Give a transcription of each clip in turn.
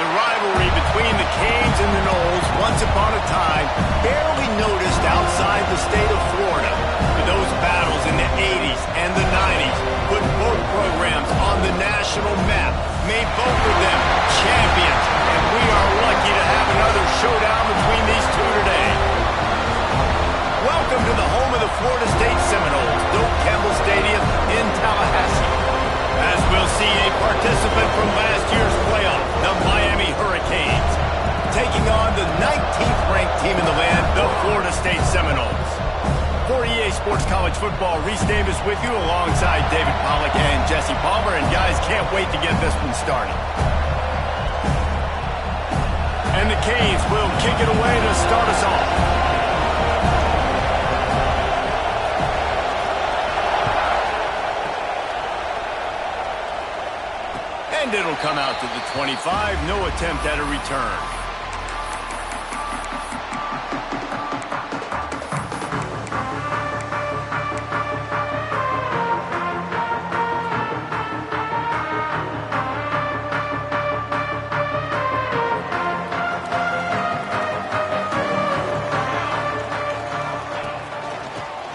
The rivalry between the Canes and the Noles, once upon a time, barely noticed outside the state of Florida. But those battles in the 80s and the 90s put both programs on the national map, made both of them champions, and we are lucky to have another showdown between these two today. Welcome to the home of the Florida State Seminoles, Doak Campbell Stadium in Tallahassee. As we'll see a participant from last year's playoff, the Miami Hurricanes, taking on the 19th ranked team in the land, the Florida State Seminoles. For EA Sports College Football, Reese Davis with you alongside David Pollack and Jesse Palmer. And guys, can't wait to get this one started. And the Canes will kick it away to start us off. And it'll come out to the 25. No attempt at a return.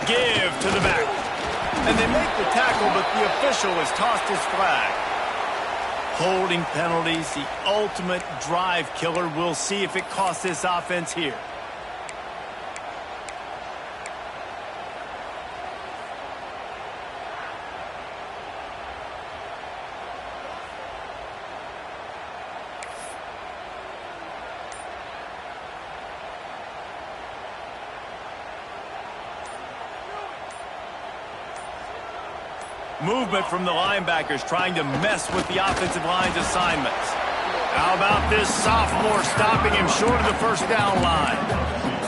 Give to the back. And they make the tackle, but the official has tossed his flag. Holding penalties, the ultimate drive killer. We'll see if it costs this offense here. Movement from the linebackers trying to mess with the offensive line's assignments. How about this sophomore stopping him short of the first down line?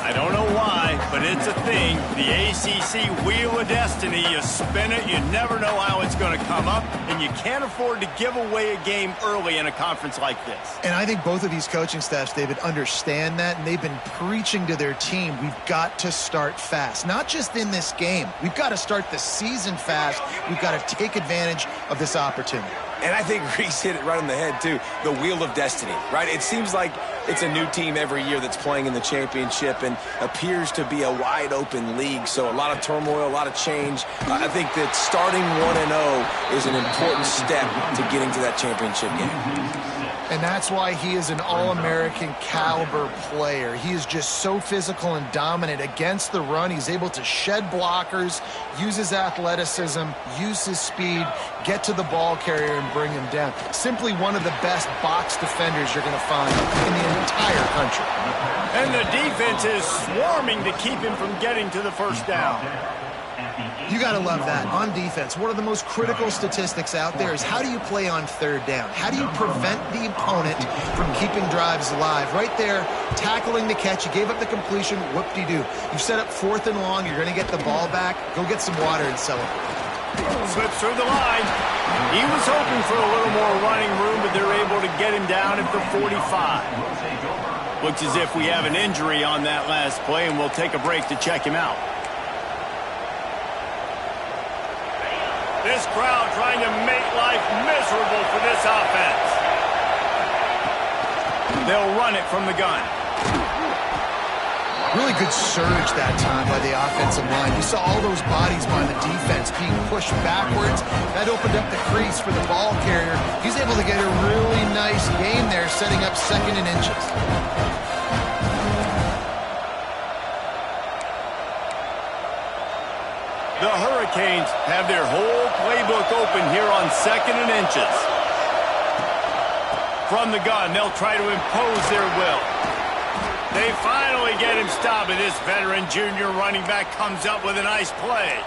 I don't know why, but it's a thing. The ACC Wheel of Destiny, you spin it, you never know how it's going to come up, and you can't afford to give away a game early in a conference like this. And I think both of these coaching staffs, David, understand that, and they've been preaching to their team, we've got to start fast. Not just in this game. We've got to start the season fast. We've got to take advantage of this opportunity. And I think Reese hit it right on the head, too. The Wheel of Destiny, right? It seems like it's a new team every year that's playing in the championship and appears to be a wide-open league. So a lot of turmoil, a lot of change. I think that starting 1-0 is an important step to getting to that championship game. And that's why he is an All-American caliber player. He is just so physical and dominant against the run. He's able to shed blockers, use his athleticism, use his speed, get to the ball carrier and bring him down. Simply one of the best box defenders you're going to find in the entire country. And the defense is swarming to keep him from getting to the first down. You got to love that. On defense, one of the most critical statistics out there is how do you play on third down? How do you prevent the opponent from keeping drives alive? Right there, tackling the catch. You gave up the completion. Whoop-de-doo. You set up 4th and long. You're going to get the ball back. Go get some water and celebrate. Slips through the line. He was hoping for a little more running room, but they're able to get him down at the 45. Looks as if we have an injury on that last play, and we'll take a break to check him out. This crowd trying to make life miserable for this offense. They'll run it from the gun. Really good surge that time by the offensive line. You saw all those bodies by the defense being pushed backwards. That opened up the crease for the ball carrier. He's able to get a really nice gain there, setting up 2nd and inches. The Hurricanes have their whole playbook open here on 2nd and inches. From the gun, they'll try to impose their will. They finally get him stopped, and this veteran junior running back comes up with a nice play.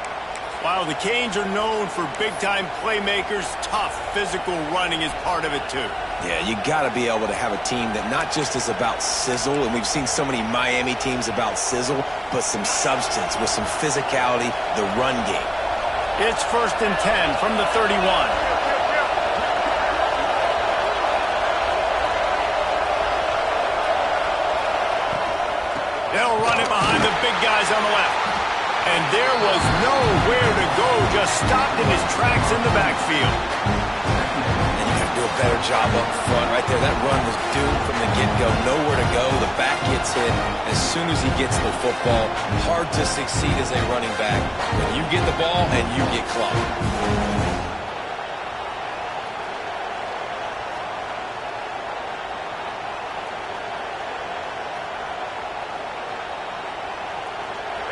While the Canes are known for big-time playmakers, tough physical running is part of it too. Yeah, you got to be able to have a team that not just is about sizzle, and we've seen so many Miami teams about sizzle, but some substance with some physicality, the run game. It's 1st and 10 from the 31. They'll run it behind the big guys on the left. And there was nowhere to go, just stopped in his tracks in the backfield. And you got to do a better job up front right there. That run was doomed from the get-go. Nowhere to go. The back gets hit. As soon as he gets the football, hard to succeed as a running back when you get the ball and you get clocked.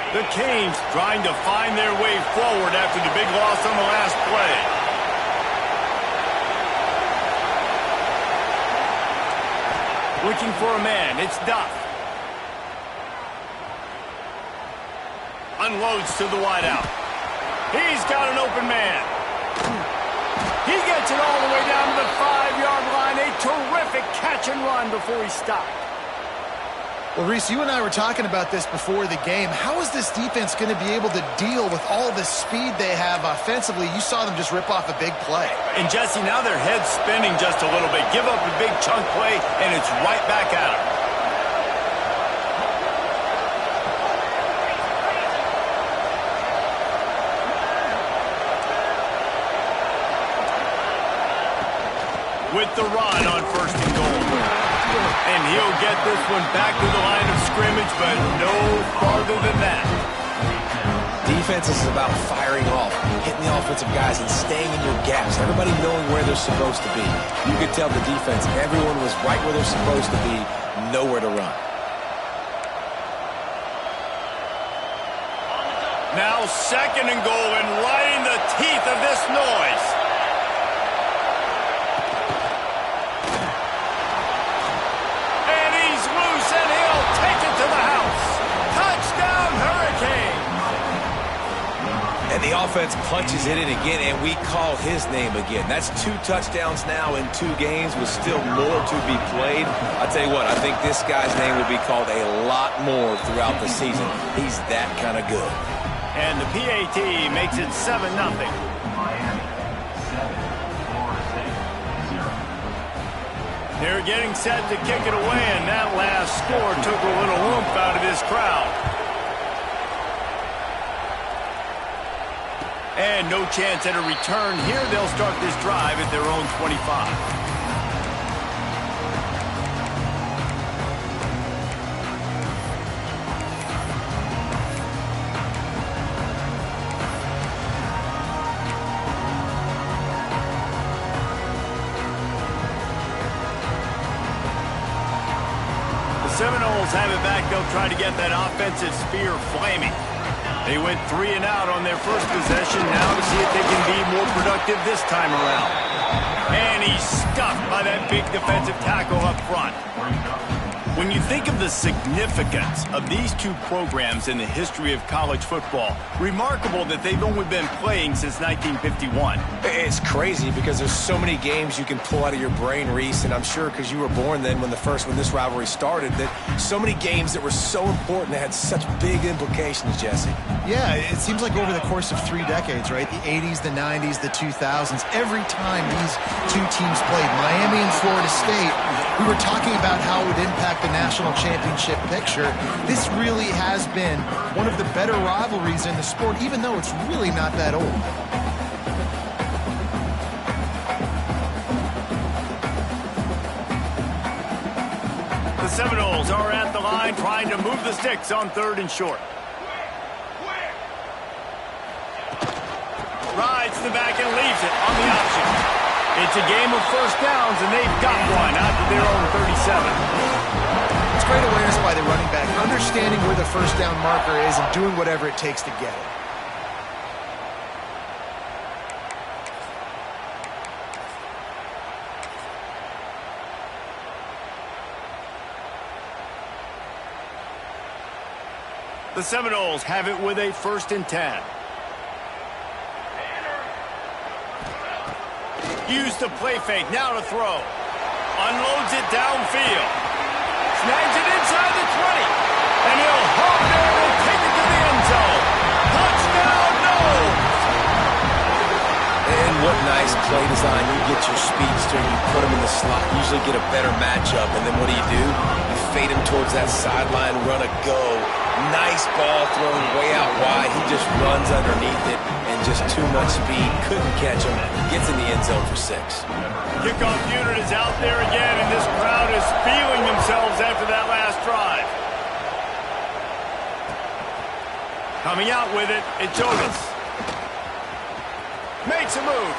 The Canes trying to find their way forward after the big loss on the last play. Looking for a man. It's Duff. Unloads to the wideout. He's got an open man. He gets it all the way down to the 5-yard line. A terrific catch and run before he stopped. Well, Reese, you and I were talking about this before the game. How is this defense going to be able to deal with all the speed they have offensively? You saw them just rip off a big play. And, Jesse, now their head's spinning just a little bit. Give up a big chunk play, and it's right back at them. With the run on 1st and goal. And he'll get this one back to the line of scrimmage, but no farther than that. Defense is about firing off, hitting the offensive guys, and staying in your gaps. Everybody knowing where they're supposed to be. You could tell the defense, everyone was right where they're supposed to be, nowhere to run. Now 2nd and goal, and right in the teeth of this noise. And he'll take it to the house. Touchdown, Hurricane. And the offense punches it in again, and we call his name again. That's 2 touchdowns now in 2 games with still more to be played. I'll tell you what, I think this guy's name will be called a lot more throughout the season. He's that kind of good. And the PAT makes it 7-0. They're getting set to kick it away, and that last score took a little oomph out of this crowd. And no chance at a return here. They'll start this drive at their own 25. Seminoles have it back. They'll try to get that offensive spear flaming. They went 3 and out on their first possession. Now to see if they can be more productive this time around. And he's stuffed by that big defensive tackle up front. When you think of the significance of these 2 programs in the history of college football, remarkable that they've only been playing since 1951. It's crazy because there's so many games you can pull out of your brain, Reese, and I'm sure because you were born then when this rivalry started, that so many games that were so important that had such big implications, Jesse. Yeah, it seems like over the course of 3 decades, right? The 80s, the 90s, the 2000s, every time these 2 teams played, Miami and Florida State, we were talking about how it would impact the national championship picture. This really has been one of the better rivalries in the sport, even though it's really not that old. The Seminoles are at the line trying to move the sticks on 3rd and short. Rides to the back and leaves it on the option. It's a game of first downs, and they've got one out to their own 37. It's great awareness by the running back, understanding where the first down marker is and doing whatever it takes to get it. The Seminoles have it with a 1st and 10. Use the play fake, now to throw. Unloads it downfield. Snags it inside the 20. And he'll hop there and take it to the end zone. Touchdown, no! And what nice play design. You get your speedster, you put him in the slot, usually get a better matchup, and then what do? You fade him towards that sideline, run a go. Nice ball thrown way out wide. He just runs underneath it and just too much speed. Couldn't catch him. Gets in the end zone for 6. Kickoff unit is out there again, and this crowd is feeling themselves after that last drive. Coming out with it, it's Jonas. Makes a move.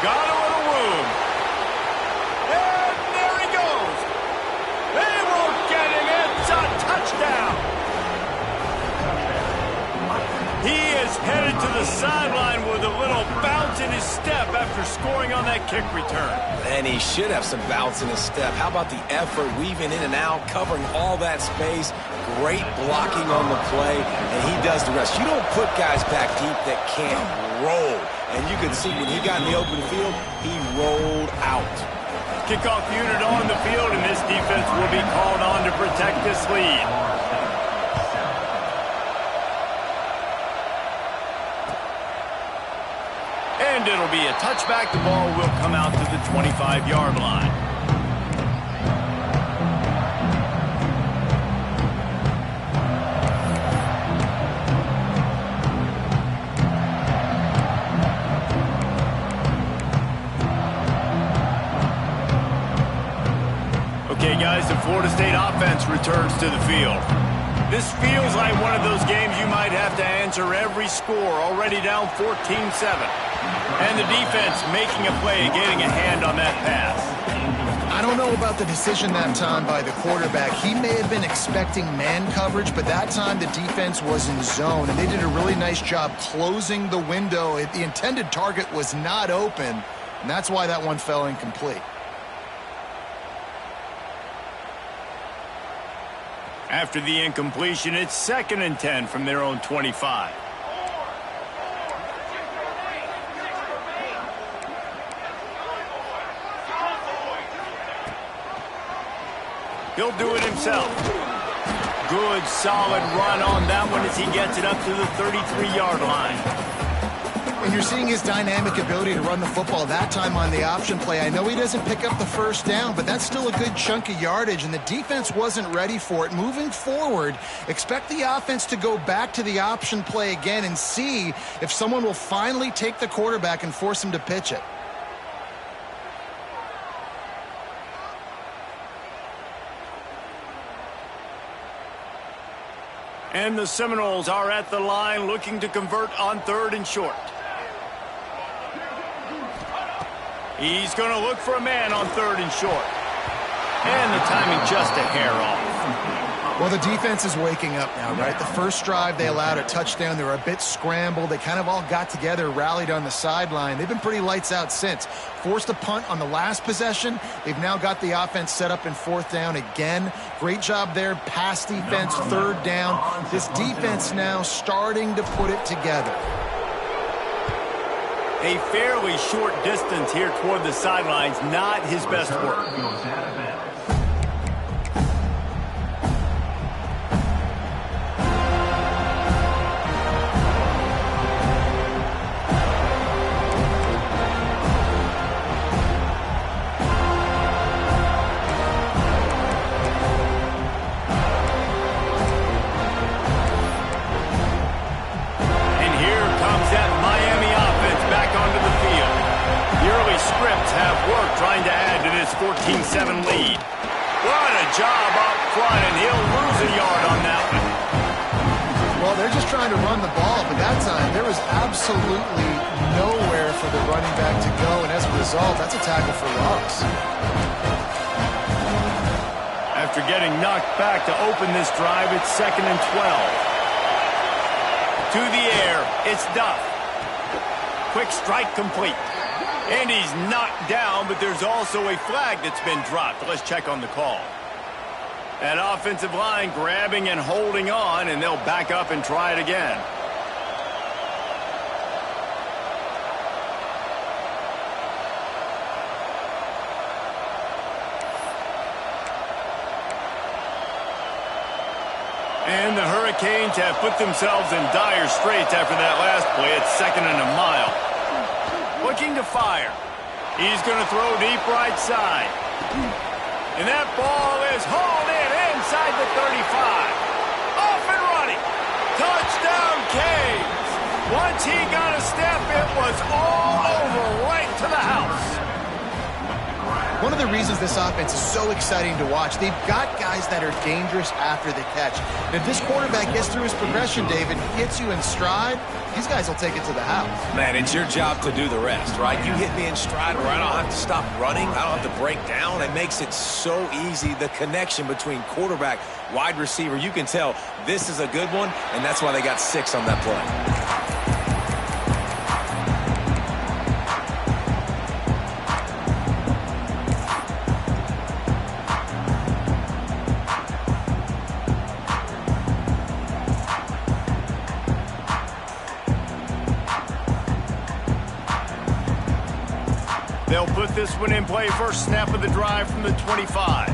Got a little room. And there he goes. They won't get it. It's a touchdown. He is headed to the sideline with a little bounce in his step after scoring on that kick return. And he should have some bounce in his step. How about the effort, weaving in and out, covering all that space. Great blocking on the play, and he does the rest. You don't put guys back deep that can't roll. And you can see when he got in the open field, he rolled out. Kickoff unit on the field, and this defense will be called on to protect this lead. And it'll be a touchback. The ball will come out to the 25-yard line. Okay, guys, the Florida State offense returns to the field. This feels like one of those games you might have to answer every score, already down 14-7. And the defense making a play, getting a hand on that pass. I don't know about the decision that time by the quarterback. He may have been expecting man coverage, but that time the defense was in zone, and they did a really nice job closing the window. The intended target was not open, and that's why that one fell incomplete. After the incompletion, it's 2nd and 10 from their own 25. He'll do it himself. Good, solid run on that one as he gets it up to the 33-yard line. And you're seeing his dynamic ability to run the football that time on the option play. I know he doesn't pick up the first down, but that's still a good chunk of yardage, and the defense wasn't ready for it. Moving forward, expect the offense to go back to the option play again and see if someone will finally take the quarterback and force him to pitch it. And the Seminoles are at the line looking to convert on 3rd and short. He's going to look for a man on 3rd and short. And the timing just a hair off. Well, the defense is waking up now, right? The first drive, they allowed a touchdown. They were a bit scrambled. They kind of all got together, rallied on the sideline. They've been pretty lights out since. Forced a punt on the last possession. They've now got the offense set up in 4th down again. Great job there. Pass defense, 3rd down. This defense now starting to put it together. A fairly short distance here toward the sidelines, not his best work. Trying to add to this 14-7 lead. What a job up front, and he'll lose a yard on that one. Well, they're just trying to run the ball, but that time there was absolutely nowhere for the running back to go, and as a result, that's a tackle for loss. After getting knocked back to open this drive, it's 2nd and 12. To the air, it's Duff. Quick strike complete. And he's knocked down, but there's also a flag that's been dropped. Let's check on the call. That offensive line grabbing and holding on, and they'll back up and try it again. And the Hurricanes have put themselves in dire straits after that last play. It's 2nd and a mile. Looking to fire. He's going to throw deep right side. And that ball is hauled in inside the 35. Off and running. Touchdown, Canes. Once he got a step, it was all over right to the house. One of the reasons this offense is so exciting to watch, they've got guys that are dangerous after the catch. And if this quarterback gets through his progression, David, gets you in stride, these guys will take it to the house. Man, it's your job to do the rest, right? You hit me in stride where I don't have to stop running. I don't have to break down. It makes it so easy, the connection between quarterback, wide receiver. You can tell this is a good one, and that's why they got 6 on that play. They'll put this one in play. First snap of the drive from the 25.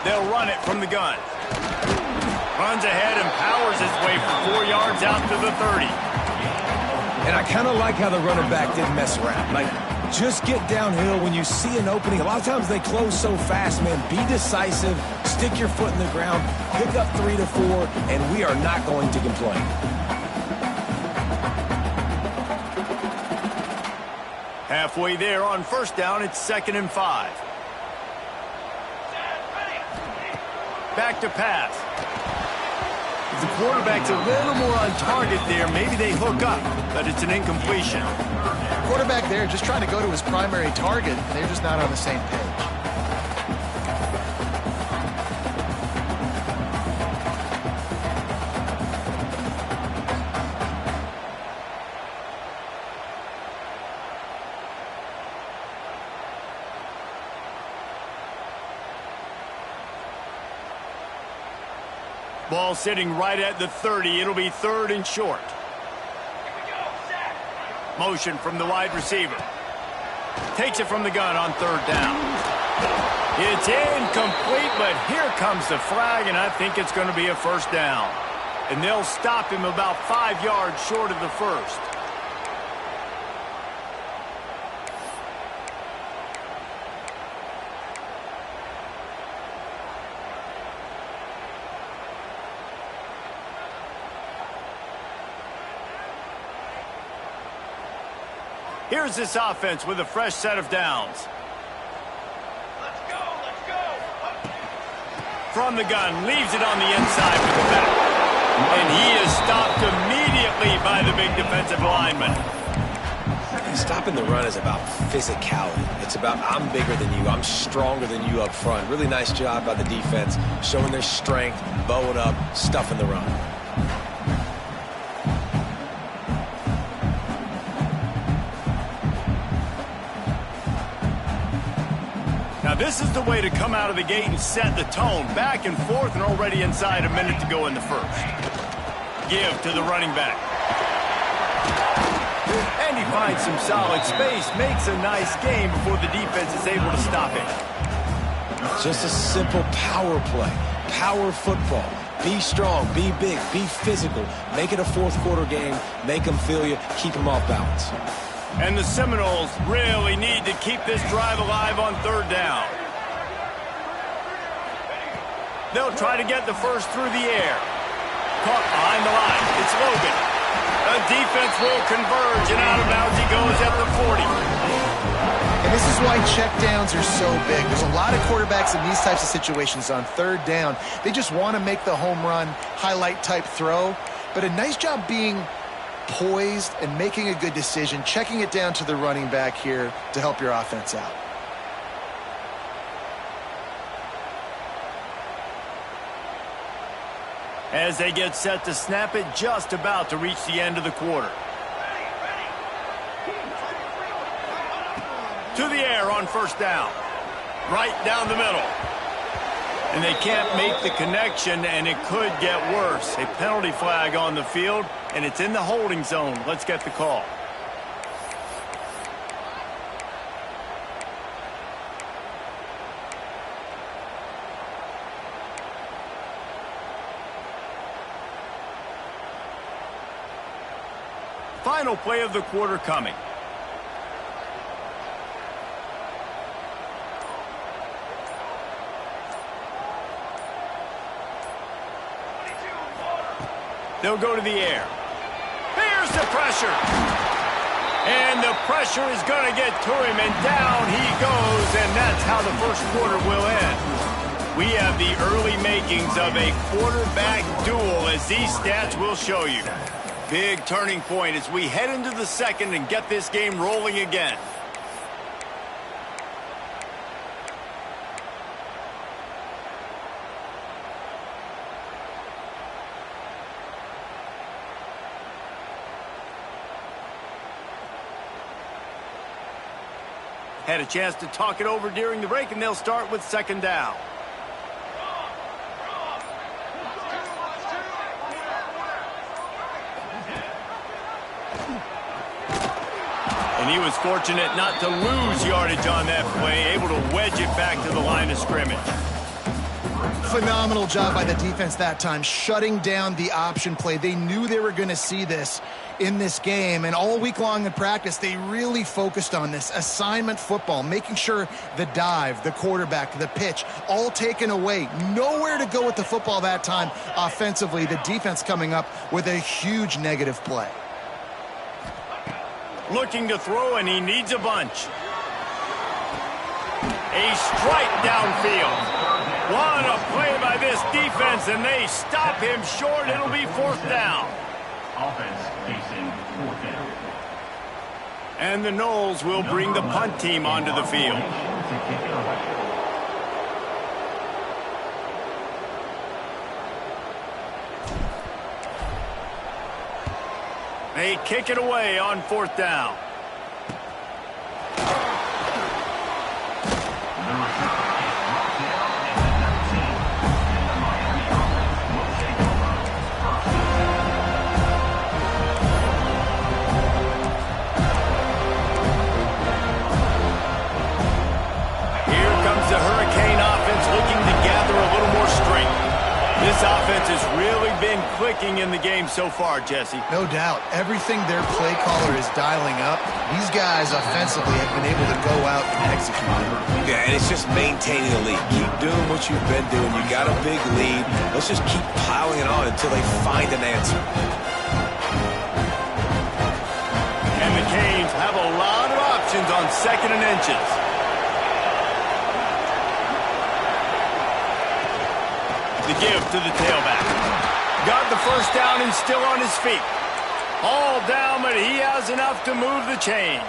They'll run it from the gun. Runs ahead and powers his way for 4 yards out to the 30. And I kind of like how the running back didn't mess around. Like, just get downhill when you see an opening. A lot of times they close so fast, man. Be decisive. Stick your foot in the ground. Pick up 3 to 4, and we are not going to complain. Halfway there on first down, it's 2nd and 5. Back to pass. If the quarterback's a little more on target there, maybe they hook up, but it's an incompletion. Quarterback there just trying to go to his primary target, and they're just not on the same page. Ball sitting right at the 30. It'll be 3rd and short. Motion from the wide receiver. Takes it from the gun on 3rd down. It's incomplete, but here comes the flag, and I think it's going to be a first down. And they'll stop him about 5 yards short of the first. Here's this offense with a fresh set of downs. Let's go, let's go. From the gun, leaves it on the inside with the back. And he is stopped immediately by the big defensive lineman. Stopping the run is about physicality. It's about I'm bigger than you. I'm stronger than you up front. Really nice job by the defense, showing their strength, bowing up, stuffing the run. Now this is the way to come out of the gate and set the tone. Back and forth and already inside a minute to go in the first. Give to the running back. And he finds some solid space, makes a nice game before the defense is able to stop it. Just a simple power play, power football. Be strong, be big, be physical. Make it a fourth quarter game. Make them feel you, keep them off balance. And the Seminoles really need to keep this drive alive on 3rd down. They'll try to get the first through the air. Caught behind the line. It's Logan. The defense will converge, and out of bounds he goes at the 40. And this is why checkdowns are so big. There's a lot of quarterbacks in these types of situations on 3rd down. They just want to make the home run, highlight-type throw. But a nice job being poised and making a good decision, checking it down to the running back here to help your offense out. As they get set to snap it, just about to reach the end of the quarter. To the air on first down. Right down the middle. And they can't make the connection, and it could get worse. A penalty flag on the field, and it's in the holding zone. Let's get the call. Final play of the quarter coming. They'll go to the air. Here's the pressure. And the pressure is going to get to him, and down he goes, and that's how the first quarter will end. We have the early makings of a quarterback duel, as these stats will show you. Big turning point as we head into the second and get this game rolling again. Had a chance to talk it over during the break, and they'll start with second down. And he was fortunate not to lose yardage on that play, able to wedge it back to the line of scrimmage. Phenomenal job by the defense that time, shutting down the option play. They knew they were going to see this in this game, and all week long in practice, they really focused on this assignment football, making sure the dive, the quarterback, the pitch, all taken away. Nowhere to go with the football that time offensively. The defense coming up with a huge negative play. Looking to throw, and he needs a bunch. A strike downfield. What a play by this defense, and they stop him short. It'll be fourth down. Offense facing fourth down. And the Noles will bring the punt team onto the field. They kick it away on fourth down. The Hurricane offense looking to gather a little more strength. This offense has really been clicking in the game so far, Jesse. No doubt. Everything their play caller is dialing up, these guys offensively have been able to go out and execute it. Yeah, and it's just maintaining the lead. Keep doing what you've been doing. You got a big lead. Let's just keep piling it on until they find an answer. And the Canes have a lot of options on second and inches. The give to the tailback. Got the first down and still on his feet. All down, but he has enough to move the chains.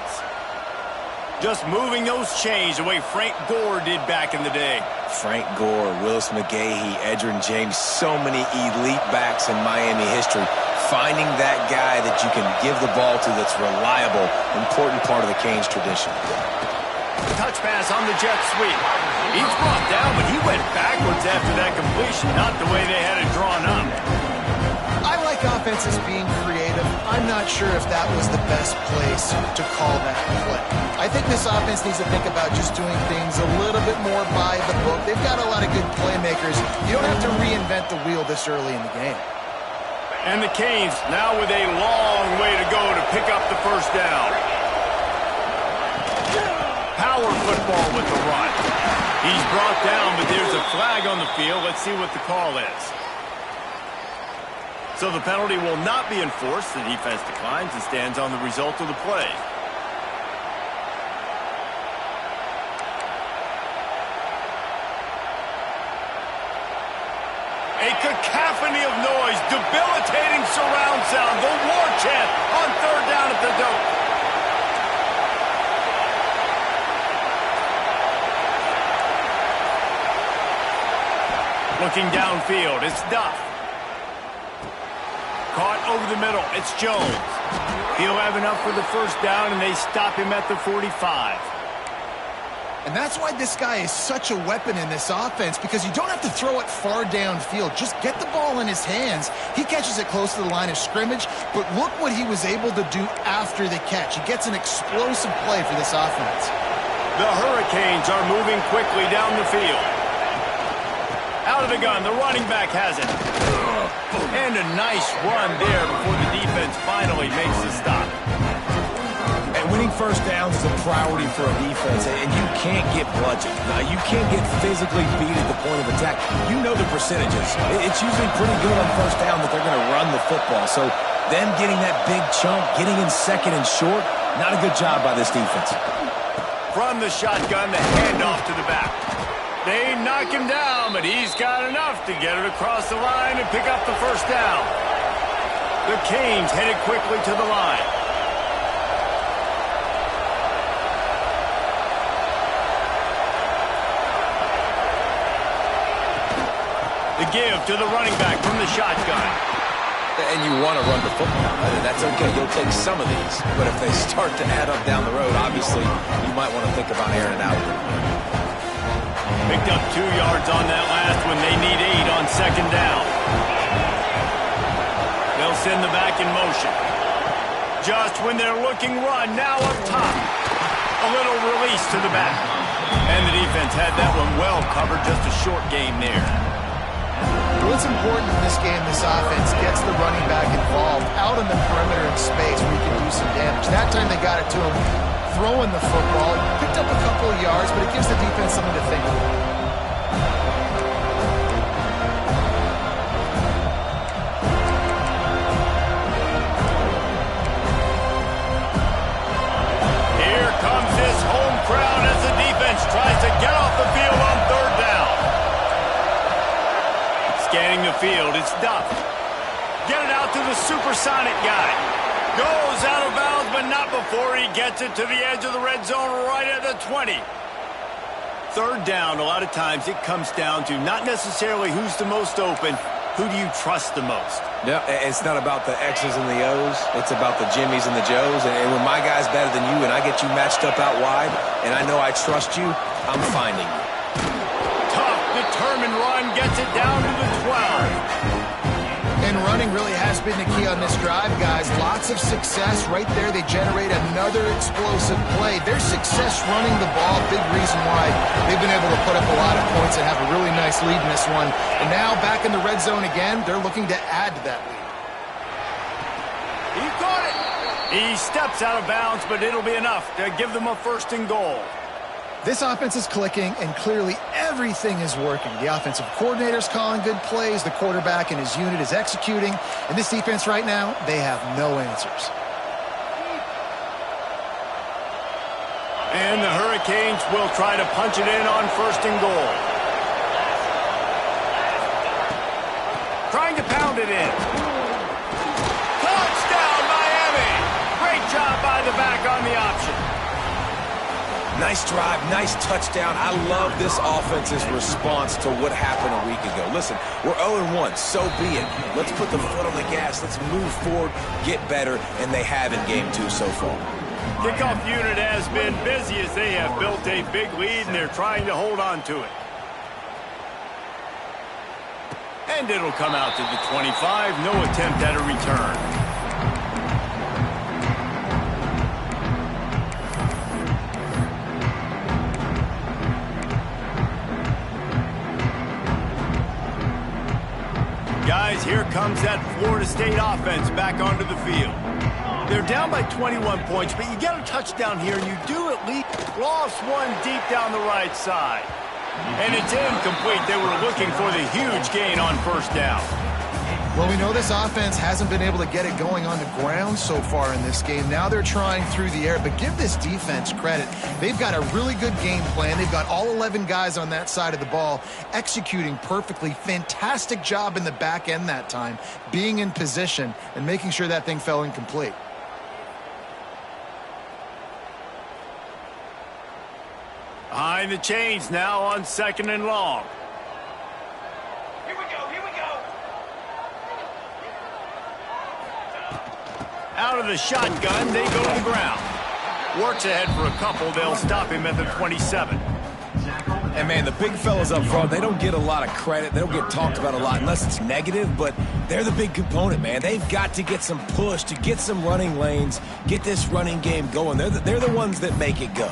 Just moving those chains the way Frank Gore did back in the day. Frank Gore, Willis McGahee, Edgerrin James, so many elite backs in Miami history. Finding that guy that you can give the ball to that's reliable, important part of the Canes tradition. Touch pass on the jet sweep. He's brought down, but he went backwards after that completion, not the way they had it drawn up. I like offenses being creative. I'm not sure if that was the best place to call that play. I think this offense needs to think about just doing things a little bit more by the book. They've got a lot of good playmakers. You don't have to reinvent the wheel this early in the game. And the Canes now with a long way to go to pick up the first down. Power football with the run. He's brought down, but there's a flag on the field. Let's see what the call is. So the penalty will not be enforced. The defense declines and stands on the result of the play. A cacophony of noise, debilitating surround sound, the war chant on third down at the Doak. Looking downfield, it's Duff. Caught over the middle, it's Jones. He'll have enough for the first down, and they stop him at the 45. And that's why this guy is such a weapon in this offense, because you don't have to throw it far downfield. Just get the ball in his hands. He catches it close to the line of scrimmage, but look what he was able to do after the catch. He gets an explosive play for this offense. The Hurricanes are moving quickly down the field. Out of the gun, the running back has it. And a nice run there before the defense finally makes the stop. And Winning first downs is a priority for a defense, and you can't get bludgeoned. Now, you can't get physically beat at the point of attack. You know the percentages. It's usually pretty good on first down that they're going to run the football. So them getting that big chunk, getting in second and short, not a good job by this defense. From the shotgun, the handoff to the back. They knock him down, but he's got enough to get it across the line and pick up the first down. The Canes headed quickly to the line. The give to the running back from the shotgun. And you want to run the football. That's okay. You'll take some of these. But if they start to add up down the road, obviously, you might want to think about airing it out. Picked up 2 yards on that last one. They need 8 on second down. They'll send the back in motion. Just when they're looking run, now up top. A little release to the back. And the defense had that one well covered, just a short game there. What's important in this game, this offense gets the running back involved out in the perimeter in space where he can do some damage. That time they got it to him throwing the football. Picked up a couple of yards, but it gives the defense something to think about. Here comes this home crowd as the defense tries to get off the field on third down. Scanning the field, it's Duff. Get it out to the supersonic guy. Goes out of bounds, but not before he gets it to the edge of the red zone right at the 20. Third down, a lot of times it comes down to not necessarily who's the most open, who do you trust the most? Yeah, it's not about the X's and the O's. It's about the Jimmies and the Joes. And when my guy's better than you and I get you matched up out wide and I know I trust you, I'm finding you. Tough, determined run gets it down to the 12. And running really has been the key on this drive, guys. Lots of success right there. They generate another explosive play. Their success running the ball, big reason why they've been able to put up a lot of points and have a really nice lead in this one. And now back in the red zone again, they're looking to add to that lead. He caught it. He steps out of bounds, but it'll be enough to give them a first and goal. This offense is clicking, and clearly everything is working. The offensive coordinator's calling good plays. The quarterback and his unit is executing. And this defense right now, they have no answers. And the Hurricanes will try to punch it in on first and goal. Trying to pound it in. Touchdown, Miami! Great job by the back on the option. Nice drive, nice touchdown. I love this offense's response to what happened a week ago. Listen, we're 0-1, so be it. Let's put the foot on the gas. Let's move forward, get better, and they have in Game 2 so far. Kickoff unit has been busy as they have built a big lead, and they're trying to hold on to it. And it'll come out to the 25. No attempt at a return. Guys, here comes that Florida State offense back onto the field. They're down by 21 points, but you get a touchdown here, and you do at least lost one deep down the right side. And it's incomplete. They were looking for the huge gain on first down. Well, we know this offense hasn't been able to get it going on the ground so far in this game. Now they're trying through the air, but give this defense credit. They've got a really good game plan. They've got all 11 guys on that side of the ball executing perfectly. Fantastic job in the back end that time, being in position and making sure that thing fell incomplete. Behind the chains now on second and long. Out of the shotgun, they go to the ground. Works ahead for a couple. They'll stop him at the 27. And, man, the big fellas up front, they don't get a lot of credit. They don't get talked about a lot unless it's negative, but they're the big component, man. They've got to get some push to get some running lanes, get this running game going. They're the ones that make it go.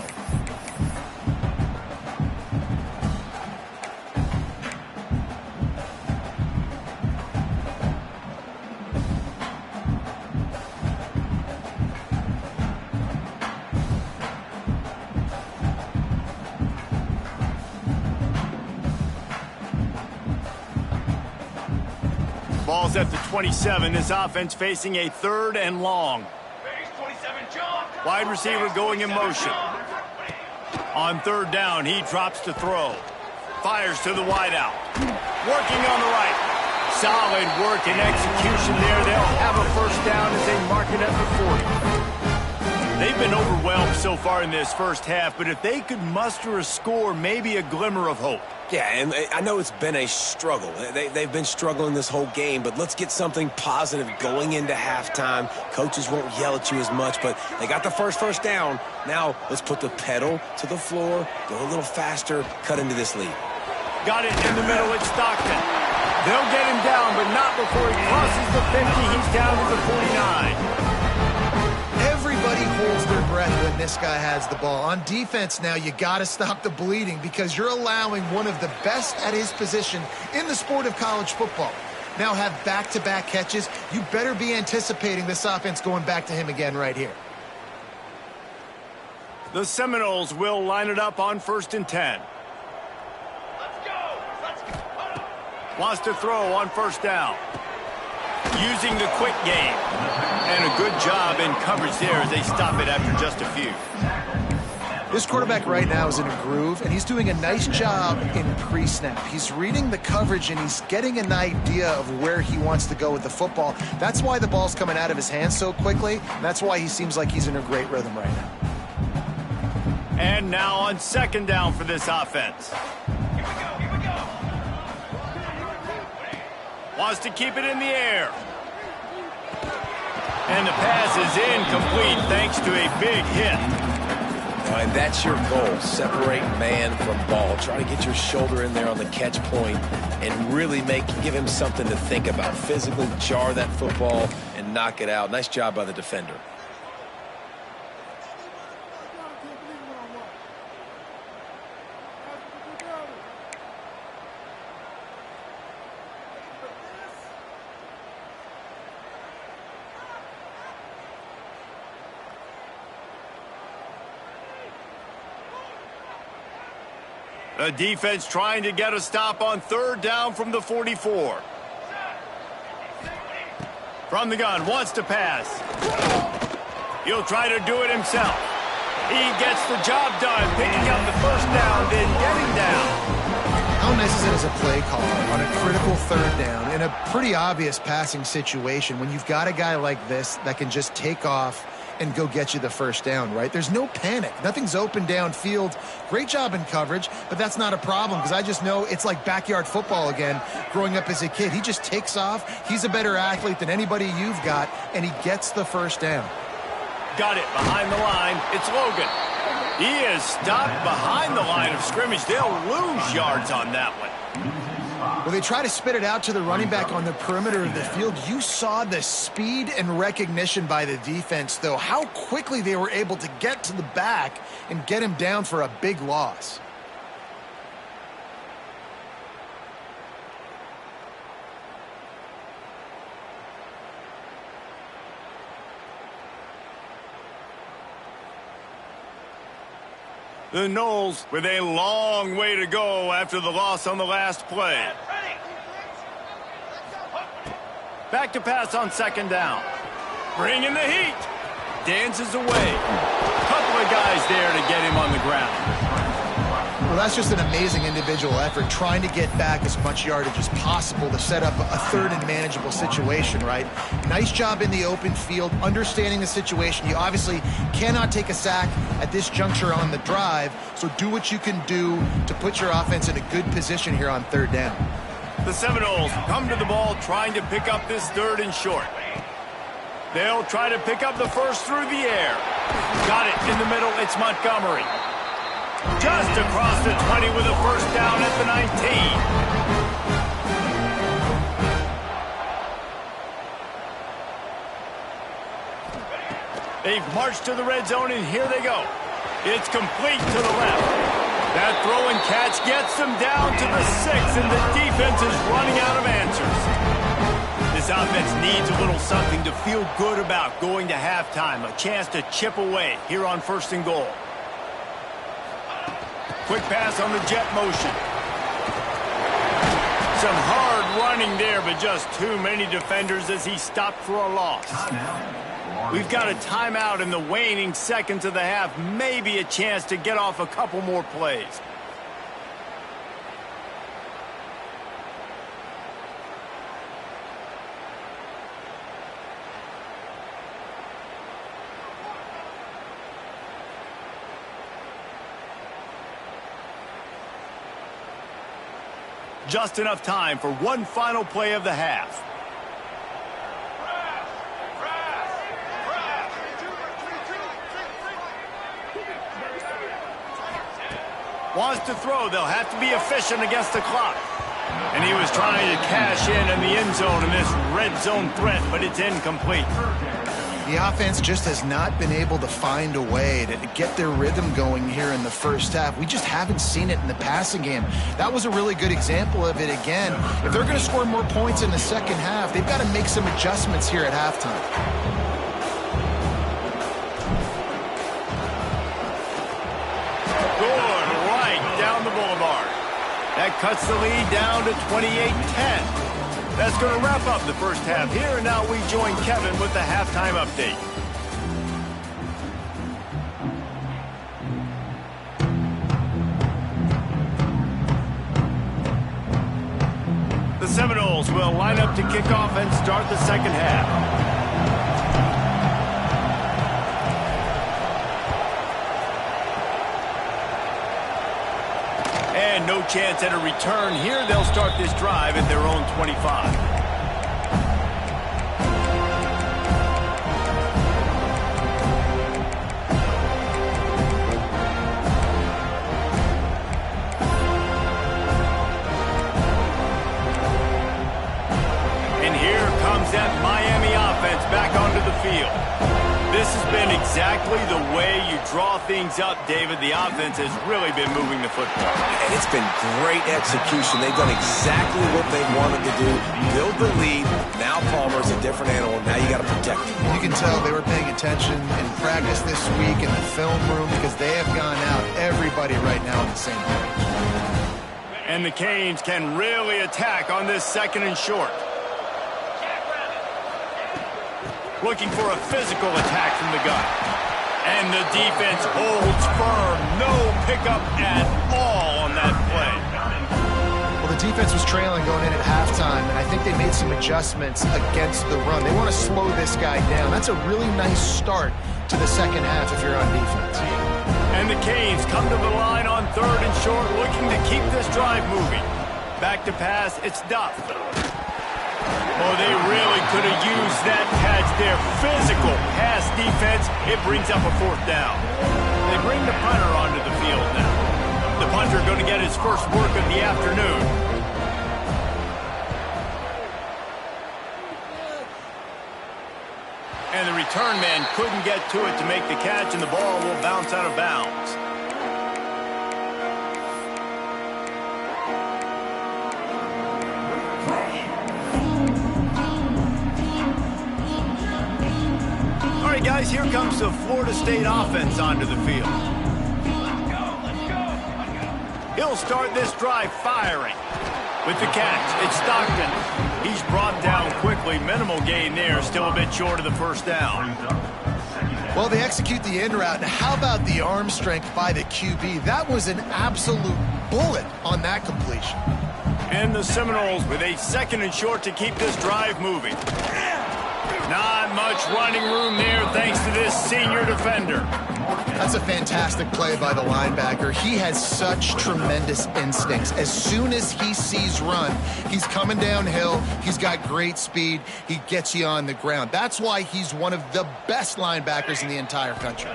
Ball's at the 27. This offense facing a 3rd and long. Wide receiver going in motion. On 3rd down, he drops to throw. Fires to the wideout. Working on the right. Solid work and execution there. They'll have a first down as they mark it at the 40. They've been overwhelmed so far in this first half, but if they could muster a score, maybe a glimmer of hope. Yeah, and I know it's been a struggle. They've been struggling this whole game, but let's get something positive going into halftime. Coaches won't yell at you as much, but they got the first down. Now let's put the pedal to the floor, go a little faster, cut into this lead. Got it in the middle. It's Stockton. They'll get him down, but not before he crosses the 50. He's down to the 49. Everybody holds their breath when this guy has the ball. On defense now, you got to stop the bleeding because you're allowing one of the best at his position in the sport of college football. Now have back-to-back catches. You better be anticipating this offense going back to him again right here. The Seminoles will line it up on 1st and 10. Wants to throw on 1st down. Using the quick game. And a good job in coverage there as they stop it after just a few. This quarterback right now is in a groove, and he's doing a nice job in pre-snap. He's reading the coverage, and he's getting an idea of where he wants to go with the football. That's why the ball's coming out of his hands so quickly, and that's why he seems like he's in a great rhythm right now. And now on 2nd down for this offense. Wants to keep it in the air. And the pass is incomplete thanks to a big hit. And that's your goal. Separate man from ball. Try to get your shoulder in there on the catch point and really give him something to think about. Physically jar that football and knock it out. Nice job by the defender. The defense trying to get a stop on 3rd down from the 44. From the gun, wants to pass. He'll try to do it himself. He gets the job done, picking up the 1st down, then getting down. How nice is it as a play caller on a critical 3rd down in a pretty obvious passing situation when you've got a guy like this that can just take off and go get you the 1st down, right? There's no panic. Nothing's open downfield. Great job in coverage, but that's not a problem because I just know it's like backyard football again growing up as a kid. He just takes off. He's a better athlete than anybody you've got, and he gets the 1st down. Got it behind the line. It's Logan. He is stopped behind the line of scrimmage. They'll lose yards on that one. Well, they try to spit it out to the running back on the perimeter of the field. You saw the speed and recognition by the defense, though, how quickly they were able to get to the back and get him down for a big loss. The Noles with a long way to go after the loss on the last play. Back to pass on 2nd down. Bringing the heat. Dances away. Couple of guys there to get him on the ground. Well, that's just an amazing individual effort, trying to get back as much yardage as possible to set up a 3rd and manageable situation, right? Nice job in the open field, understanding the situation. You obviously cannot take a sack at this juncture on the drive, so do what you can do to put your offense in a good position here on 3rd down. The Seminoles come to the ball trying to pick up this 3rd and short. They'll try to pick up the 1st through the air. Got it in the middle. It's Montgomery. Just across the 20 with a 1st down at the 19. They've marched to the red zone, and here they go. It's complete to the left. That throw and catch gets them down to the 6, and the defense is running out of answers. This offense needs a little something to feel good about going to halftime. A chance to chip away here on 1st and goal. Quick pass on the jet motion. Some hard running there, but just too many defenders as he stopped for a loss. We've got a timeout in the waning seconds of the half. Maybe a chance to get off a couple more plays. Just enough time for one final play of the half. Wants to throw. They'll have to be efficient against the clock. And he was trying to cash in the end zone in this red zone threat, but it's incomplete. The offense just has not been able to find a way to get their rhythm going here in the first half. We just haven't seen it in the passing game. That was a really good example of it again. If they're going to score more points in the second half, they've got to make some adjustments here at halftime. Good, right down the boulevard. That cuts the lead down to 28-10. That's going to wrap up the first half here, and now we join Kevin with the halftime update. The Seminoles will line up to kick off and start the second half. And no chance at a return here. They'll start this drive at their own 25. And here comes that Miami offense back onto the field. This has been exactly the way you draw things up, David. The offense has really been moving the football. And it's been great execution. They've done exactly what they wanted to do. Build the lead. Now Palmer's a different animal. Now you got to protect him. You can tell they were paying attention in practice this week in the film room because they have gone out, everybody right now on the same page. And the Canes can really attack on this second and short. Looking for a physical attack from the gun. And the defense holds firm. No pickup at all on that play. Well, the defense was trailing going in at halftime, and I think they made some adjustments against the run. They want to slow this guy down. That's a really nice start to the second half if you're on defense. And the Canes come to the line on third and short, looking to keep this drive moving. Back to pass, it's Duff. Oh, they really could have used that catch there. Physical pass defense. It brings up a fourth down. They bring the punter onto the field now. The punter going to get his first work of the afternoon. And the return man couldn't get to it to make the catch, and the ball will bounce out of bounds. Guys, here comes the Florida State offense onto the field. He'll start this drive firing. With the catch, it's Stockton. He's brought down quickly. Minimal gain there. Still a bit short of the first down. Well, they execute the in route. Now, how about the arm strength by the QB? That was an absolute bullet on that completion. And the Seminoles with a second and short to keep this drive moving. Not much running room there thanks to this senior defender. That's a fantastic play by the linebacker. He has such tremendous instincts. As soon as he sees run, he's coming downhill. He's got great speed. He gets you on the ground. That's why he's one of the best linebackers in the entire country.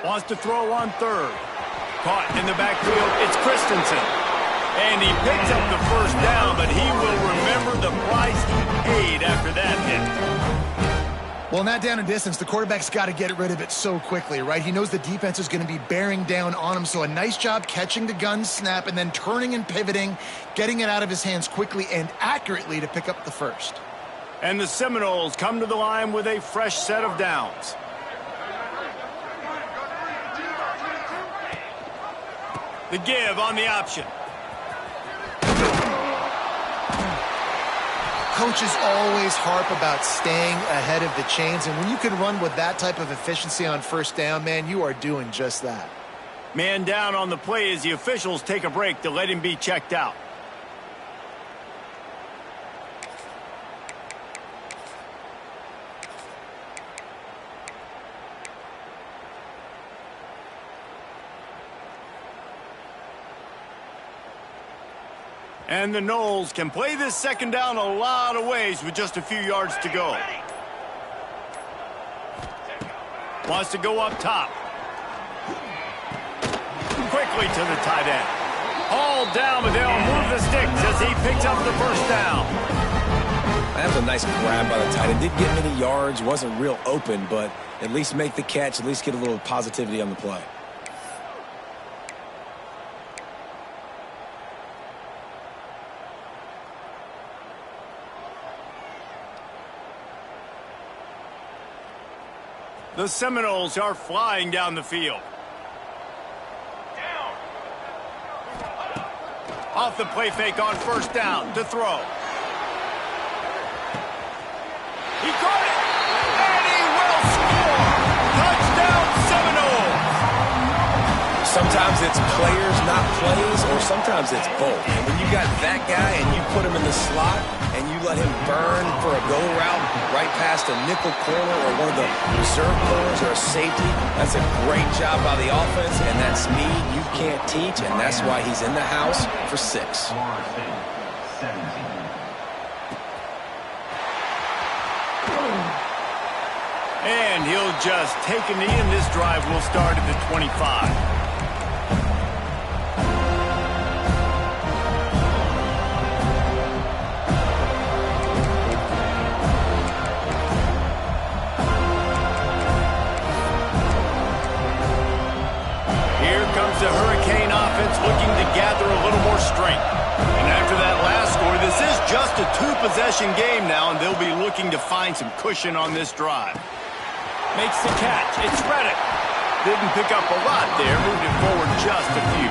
Wants to throw on third. Caught in the backfield. It's Christensen. And he picks up the first down, but he will remember the price he paid after that hit. Well, in that down and distance, the quarterback's got to get rid of it so quickly, right? He knows the defense is going to be bearing down on him, so a nice job catching the gun snap and then turning and pivoting, getting it out of his hands quickly and accurately to pick up the first. And the Seminoles come to the line with a fresh set of downs. The give on the option. Coaches always harp about staying ahead of the chains, and when you can run with that type of efficiency on first down, man, you are doing just that. Man down on the play as the officials take a break to let him be checked out. And the Noles can play this second down a lot of ways with just a few yards to go. Wants to go up top. Quickly to the tight end. Hauled down, but they'll move the sticks as he picks up the first down. That was a nice grab by the tight end. Didn't get many yards, wasn't real open, but at least make the catch, at least get a little positivity on the play. The Seminoles are flying down the field. Off the play fake on first down to throw. He caught it, and he will score! Touchdown Seminoles! Sometimes it's players, not plays, or sometimes it's both. And when you got that guy and you put him in the slot and you let him burn for a go route right past a nickel corner or one of the reserve corners or a safety, that's a great job by the offense, and that speed you can't teach, and that's why he's in the house for 6. And he'll just take a knee, and this drive will start at the 25. The Hurricane offense looking to gather a little more strength. And after that last score, this is just a 2-possession game now, and they'll be looking to find some cushion on this drive. Makes the catch. It's Reddick. Didn't pick up a lot there. Moved it forward just a few.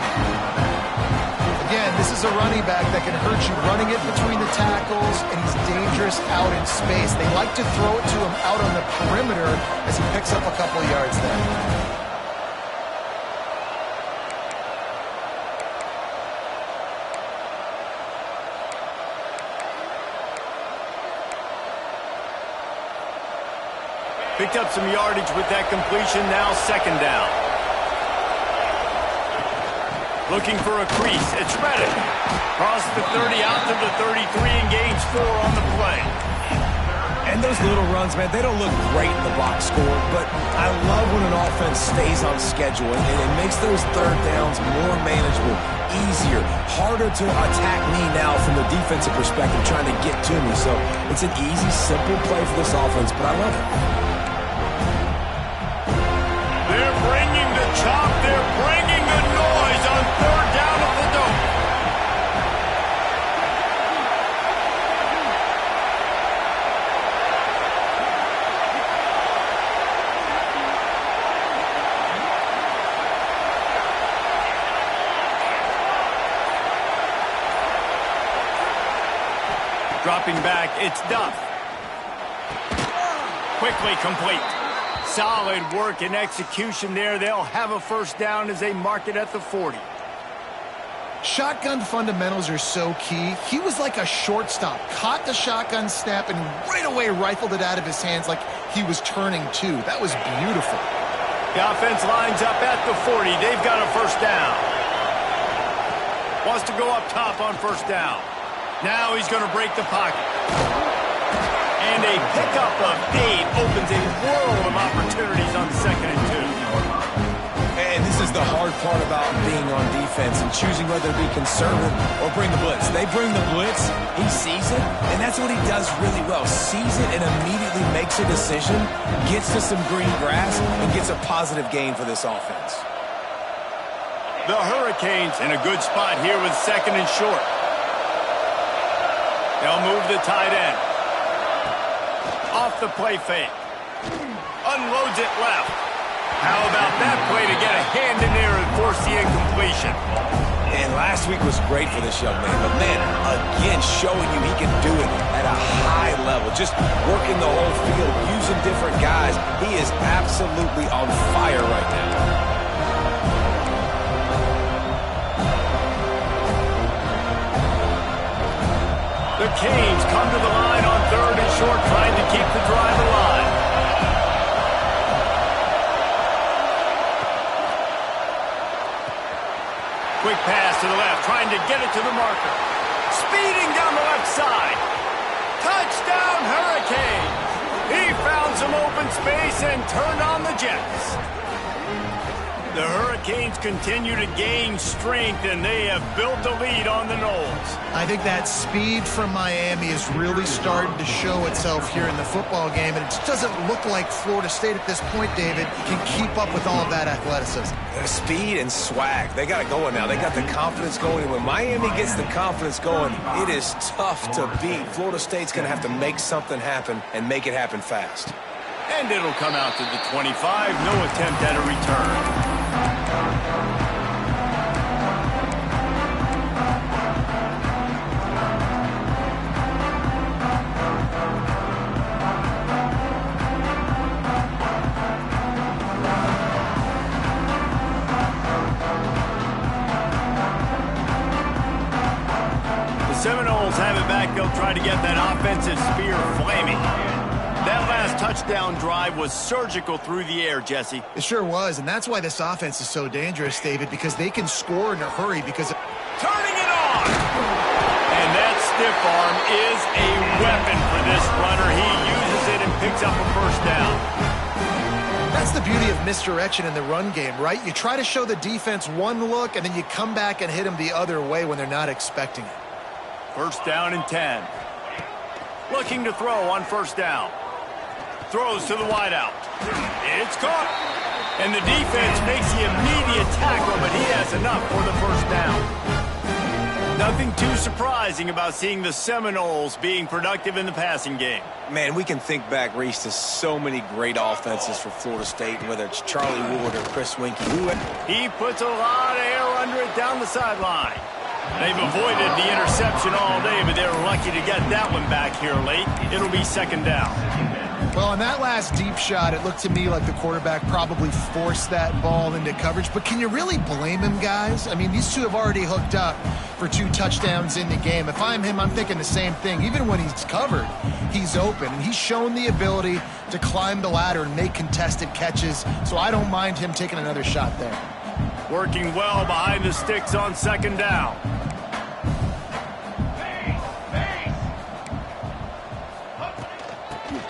Again, this is a running back that can hurt you running it between the tackles, and he's dangerous out in space. They like to throw it to him out on the perimeter as he picks up a couple yards there. Picked up some yardage with that completion, now second down. Looking for a crease, it's Reddick. Cross the 30 out to the 33 and gains 4 on the play. And those little runs, man, they don't look great in the box score, but I love when an offense stays on schedule, and it makes those third downs more manageable, easier, harder to attack me now from the defensive perspective trying to get to me. So it's an easy, simple play for this offense, but I love it. They're bringing the chop. They're bringing the noise on third down at the Dome. Dropping back, it's Duff. Quickly complete. Solid work and execution there. They'll have a first down as they mark it at the 40. Shotgun fundamentals are so key. He was like a shortstop, caught the shotgun snap and right away rifled it out of his hands like he was turning two. That was beautiful. The offense lines up at the 40. They've got a first down. Wants to go up top on first down. Now he's going to break the pocket. And a pickup of 8 opens a world of opportunities on 2nd and 2. And this is the hard part about being on defense and choosing whether to be conservative or bring the blitz. They bring the blitz, he sees it, and that's what he does really well. Sees it and immediately makes a decision, gets to some green grass, and gets a positive gain for this offense. The Hurricanes in a good spot here with 2nd and short. They'll move the tight end. Off the play fake. Unloads it left. How about that play to get a hand in there and force the incompletion? And Last week was great for this young man, but man, again, showing you he can do it at a high level. Just working the whole field, using different guys. He is absolutely on fire right now. The Canes come to the line on 3rd and short, trying to keep the drive alive. Quick pass to the left, trying to get it to the marker. Speeding down the left side. Touchdown, Hurricanes! He found some open space and turned on the Jets. The Hurricanes continue to gain strength, and they have built a lead on the Noles. I think that speed from Miami is really starting to show itself here in the football game, and it just doesn't look like Florida State at this point, David, can keep up with all of that athleticism. Speed and swag. They got it going now. They got the confidence going. And when Miami gets the confidence going, it is tough to beat. Florida State's going to have to make something happen and make it happen fast. And it'll come out to the 25. No attempt at a return. Seminoles have it back. They'll try to get that offensive spear flaming. That last touchdown drive was surgical through the air, Jesse. It sure was, and that's why this offense is so dangerous, David, because they can score in a hurry because of... Turning it on! And that stiff arm is a weapon for this runner. He uses it and picks up a first down. That's the beauty of misdirection in the run game, right? You try to show the defense one look, and then you come back and hit them the other way when they're not expecting it. First down and 10. Looking to throw on first down. Throws to the wideout. It's caught. And the defense makes the immediate tackle, but he has enough for the first down. Nothing too surprising about seeing the Seminoles being productive in the passing game. Man, we can think back, Reese, to so many great offenses for Florida State, whether it's Charlie Wood or Chris Winkie. He puts a lot of air under it down the sideline. They've avoided the interception all day, but they're lucky to get that one back here late. It'll be second down. Well, on that last deep shot, it looked to me like the quarterback probably forced that ball into coverage. But can you really blame him, guys? I mean, these two have already hooked up for 2 touchdowns in the game. If I'm him, I'm thinking the same thing. Even when he's covered, he's open. And he's shown the ability to climb the ladder and make contested catches. So I don't mind him taking another shot there. Working well behind the sticks on second down.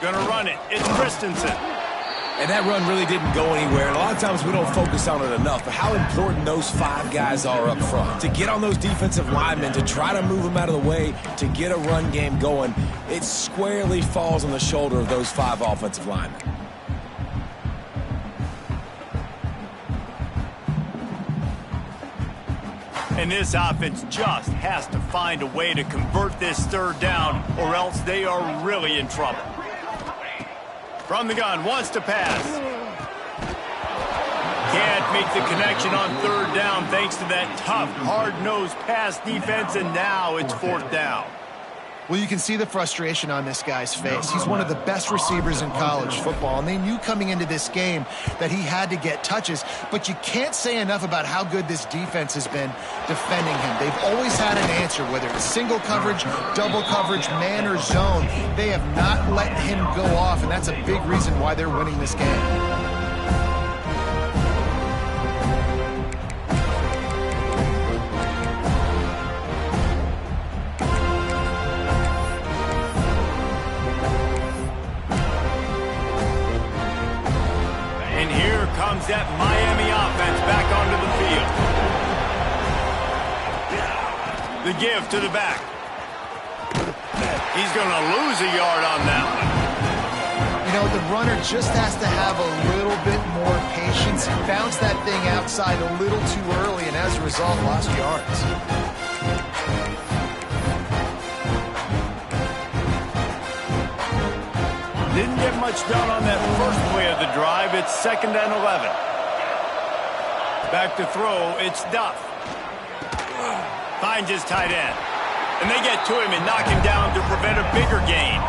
Gonna run it. It's Christensen. And that run really didn't go anywhere. And a lot of times we don't focus on it enough, but how important those 5 guys are up front. To get on those defensive linemen, to try to move them out of the way, to get a run game going, it squarely falls on the shoulder of those 5 offensive linemen. And this offense just has to find a way to convert this third down, or else they are really in trouble. From the gun, wants to pass. Can't make the connection on third down thanks to that tough, hard-nosed pass defense, and now it's fourth down. Well, you can see the frustration on this guy's face. He's one of the best receivers in college football, and they knew coming into this game that he had to get touches, but you can't say enough about how good this defense has been defending him. They've always had an answer, whether it's single coverage, double coverage, man or zone. They have not let him go off, and that's a big reason why they're winning this game. Comes that Miami offense back onto the field. The give to the back. He's going to lose a yard on that one. You know, the runner just has to have a little bit more patience. He bounced that thing outside a little too early, and as a result, lost yards. Didn't get much done on that first play of the drive. It's 2nd and 11. Back to throw, it's Duff. Finds his tight end. And they get to him and knock him down to prevent a bigger gain.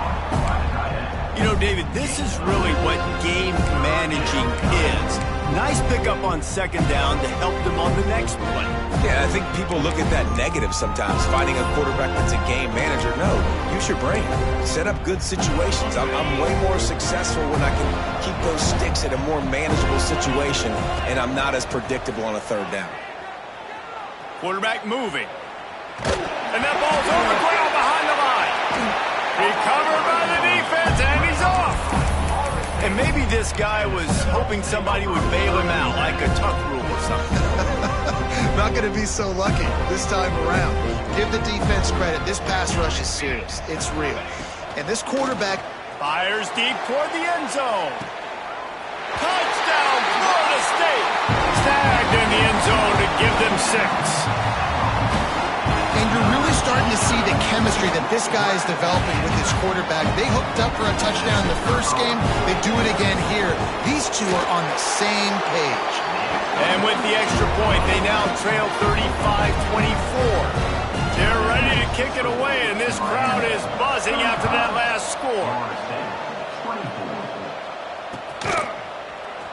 You know, David, this is really what game managing is. Nice pickup on second down to help them on the next play. Yeah, I think people look at that negative sometimes, finding a quarterback that's a game manager. No, use your brain. Set up good situations. I'm way more successful when I can keep those sticks at a more manageable situation, and I'm not as predictable on a third down. Quarterback moving. And that ball's on the ground behind the line. Recovered by the defense, and he's off. And maybe this guy was hoping somebody would bail him out, like a tuck rule or something. Not going to be so lucky this time around. Give the defense credit. This pass rush is serious. It's real. And this quarterback fires deep toward the end zone. Touchdown, Florida State. Snagged in the end zone to give them 6. And you're really starting to see the chemistry that this guy is developing with his quarterback. They hooked up for a touchdown in the first game. They do it again here. These two are on the same page. And with the extra point, they now trail 35-24. They're ready to kick it away, and this crowd is buzzing after that last score.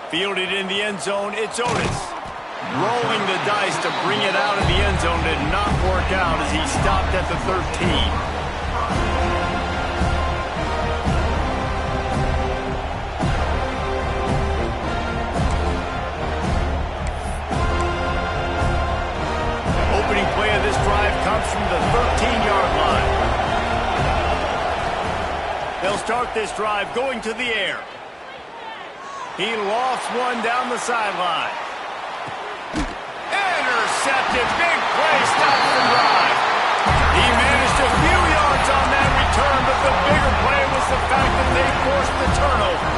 Fielded in the end zone, it's Otis. Rolling the dice to bring it out of the end zone did not work out as he stopped at the 13. Opening play of this drive comes from the 13-yard line. They'll start this drive going to the air. He lofts one down the sideline. Intercepted, big play, stops the drive. He managed a few yards on that return, but the bigger play was the fact that they forced the turnover.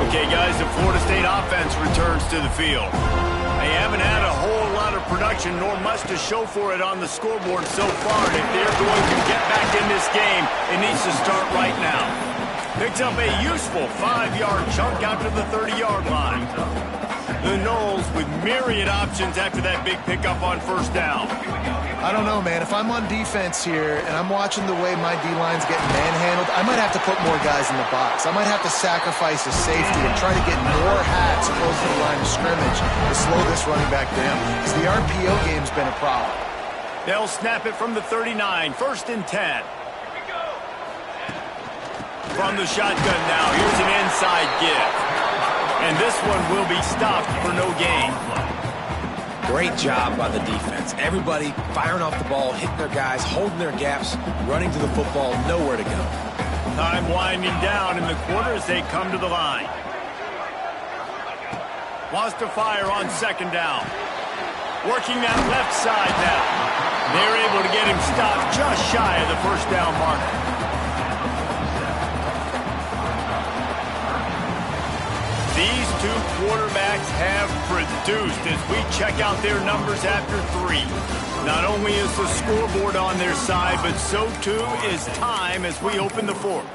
Okay, guys, the Florida State offense returns to the field. They haven't had a whole lot of production, nor much to show for it on the scoreboard so far. And if they're going to get back in this game, it needs to start right now. Picks up a useful 5-yard chunk out to the 30-yard line. The Noles with myriad options after that big pickup on first down. I don't know, man. If I'm on defense here and I'm watching the way my D-line's getting manhandled, I might have to put more guys in the box. I might have to sacrifice a safety and try to get more hats close to the line of scrimmage to slow this running back down, because the RPO game's been a problem. They'll snap it from the 39, 1st and 10. From the shotgun now, here's an inside give. And this one will be stopped for no gain. Great job by the defense. Everybody firing off the ball, hitting their guys, holding their gaps, running to the football, nowhere to go. Time winding down in the quarter as they come to the line. Wants to fire on second down. Working that left side now. They're able to get him stopped just shy of the first down marker. These two quarterbacks have produced as we check out their numbers after 3. Not only is the scoreboard on their side, but so too is time as we open the 4th.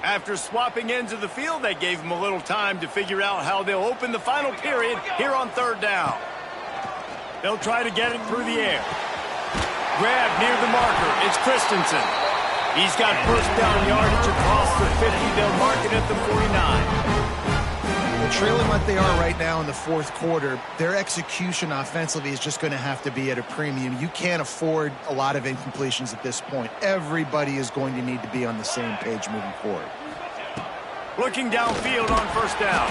After swapping ends of the field, they gave them a little time to figure out how they'll open the final period here on third down. They'll try to get it through the air. Grab near the marker. It's Christensen. He's got first down yardage across the 50. They'll mark it at the 49. Well, trailing like they are right now in the 4th quarter, their execution offensively is just going to have to be at a premium. You can't afford a lot of incompletions at this point. Everybody is going to need to be on the same page moving forward. Looking downfield on first down.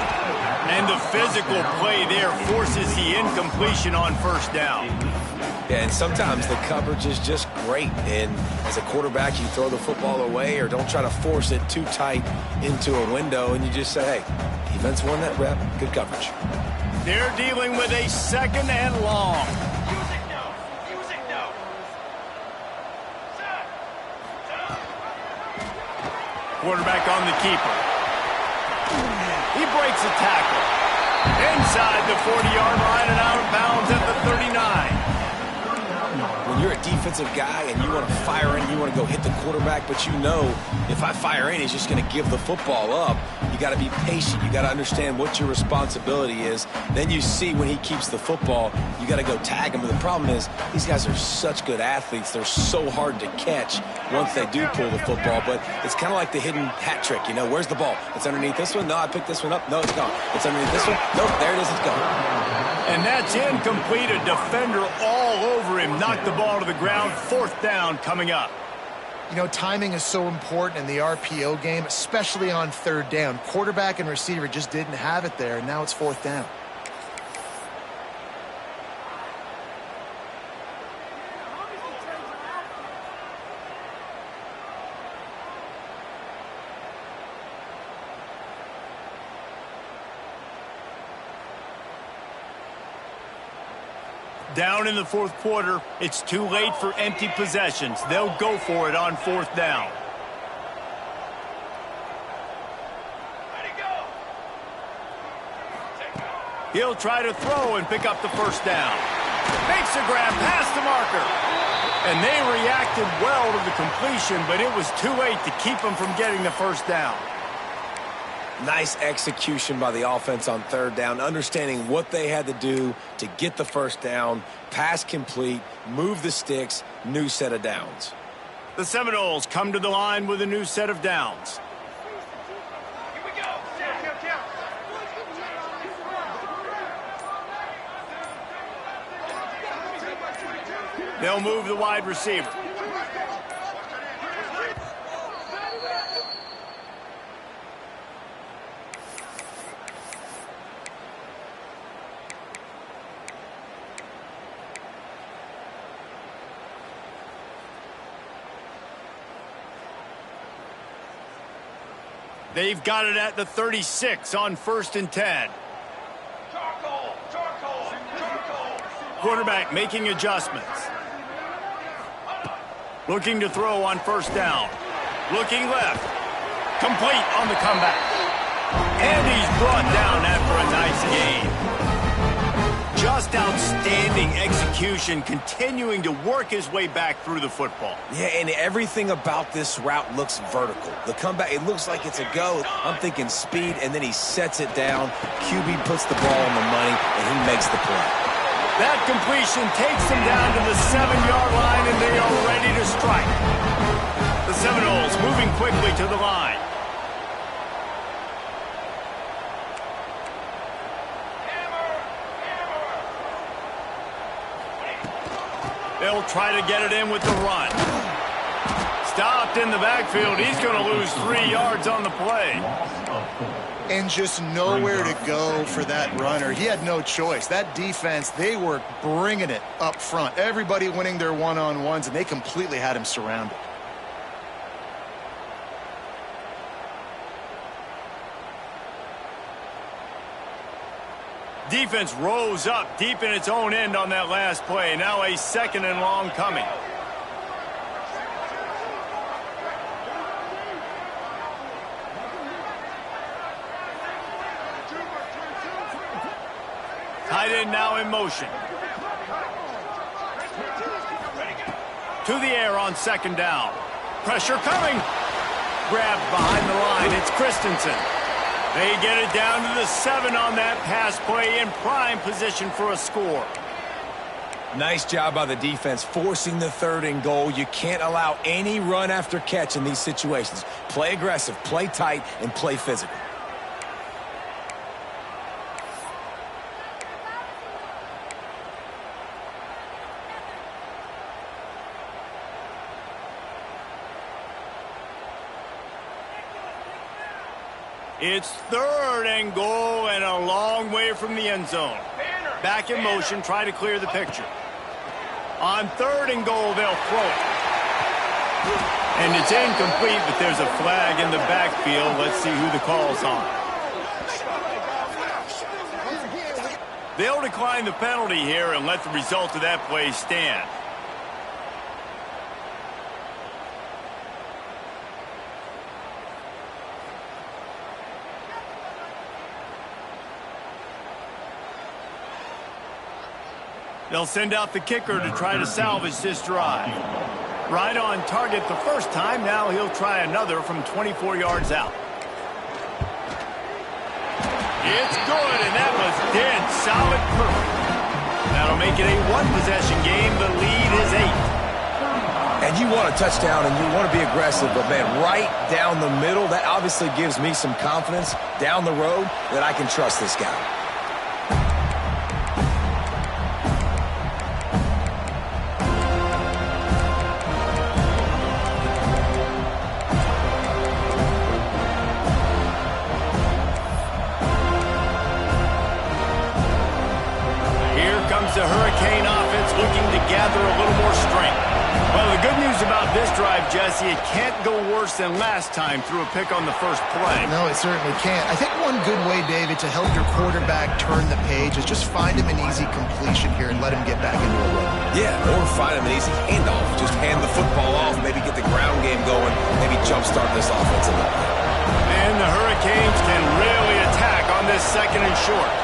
And the physical play there forces the incompletion on first down. Yeah, and sometimes the coverage is just great. And as a quarterback, you throw the football away or don't try to force it too tight into a window, and you just say, hey, defense won that rep, good coverage. They're dealing with a 2nd and long. Quarterback on the keeper. He breaks a tackle. Inside the 40-yard line and out of bounds at the 39. offensive guy and you want to fire in, you want to go hit the quarterback, but you know if I fire in, he's just going to give the football up. You got to be patient. You got to understand what your responsibility is. Then you see when he keeps the football, you got to go tag him. But the problem is these guys are such good athletes. They're so hard to catch once they do pull the football. But it's kind of like the hidden hat trick. You know, where's the ball? It's underneath this one. No, I picked this one up. No, it's gone. It's underneath this one. Nope, there it is. It's gone. And that's incomplete. A defender all over him. Knocked the ball to the ground. 4th down coming up. You know, timing is so important in the RPO game, especially on 3rd down. Quarterback and receiver just didn't have it there, and now it's 4th down. Down in the 4th quarter, it's too late for empty possessions. They'll go for it on 4th down. He'll try to throw and pick up the 1st down. Makes a grab past the marker. And they reacted well to the completion, but it was too late to keep them from getting the 1st down. Nice execution by the offense on 3rd down, understanding what they had to do to get the 1st down, pass complete, move the sticks, new set of downs. The Seminoles come to the line with a new set of downs. They'll move the wide receiver. They've got it at the 36 on 1st and 10. Quarterback making adjustments. Looking to throw on 1st down. Looking left. Complete on the comeback. And he's brought down after a nice gain. Just outstanding execution, continuing to work his way back through the football. Yeah, and everything about this route looks vertical. The comeback, it looks like it's a go. I'm thinking speed, and then he sets it down. QB puts the ball on the money, and he makes the play. That completion takes them down to the 7-yard line, and they are ready to strike. The Seminoles moving quickly to the line. They'll try to get it in with the run. Stopped in the backfield. He's going to lose 3 yards on the play. And just nowhere to go for that runner. He had no choice. That defense, they were bringing it up front. Everybody winning their one-on-ones, and they completely had him surrounded. Defense rose up deep in its own end on that last play. Now a 2nd and long coming. Tight end now in motion. To the air on 2nd down. Pressure coming. Grabbed behind the line. It's Christensen. They get it down to the 7 on that pass play, in prime position for a score. Nice job by the defense forcing the 3rd and goal. You can't allow any run after catch in these situations. Play aggressive, play tight, and play physical. It's 3rd and goal and a long way from the end zone. Back in motion, try to clear the picture. On 3rd and goal, they'll throw it. And it's incomplete, but there's a flag in the backfield. Let's see who the call's on. They'll decline the penalty here and let the result of that play stand. They'll send out the kicker to try to salvage this drive. Right on target the first time. Now he'll try another from 24 yards out. It's good, and that was dead solid perfect. That'll make it a one-possession game. The lead is 8. And you want a touchdown, and you want to be aggressive, but, man, right down the middle, that obviously gives me some confidence down the road that I can trust this guy. The Hurricane offense looking to gather a little more strength. Well, the good news about this drive, Jesse, it can't go worse than last time through a pick on the first play. No, it certainly can't. I think one good way, David, to help your quarterback turn the page is just find him an easy completion here and let him get back into a rhythm. Yeah, or find him an easy handoff. Just hand the football off, maybe get the ground game going, maybe jumpstart this offense a little bit. And the Hurricanes can really attack on this second and short.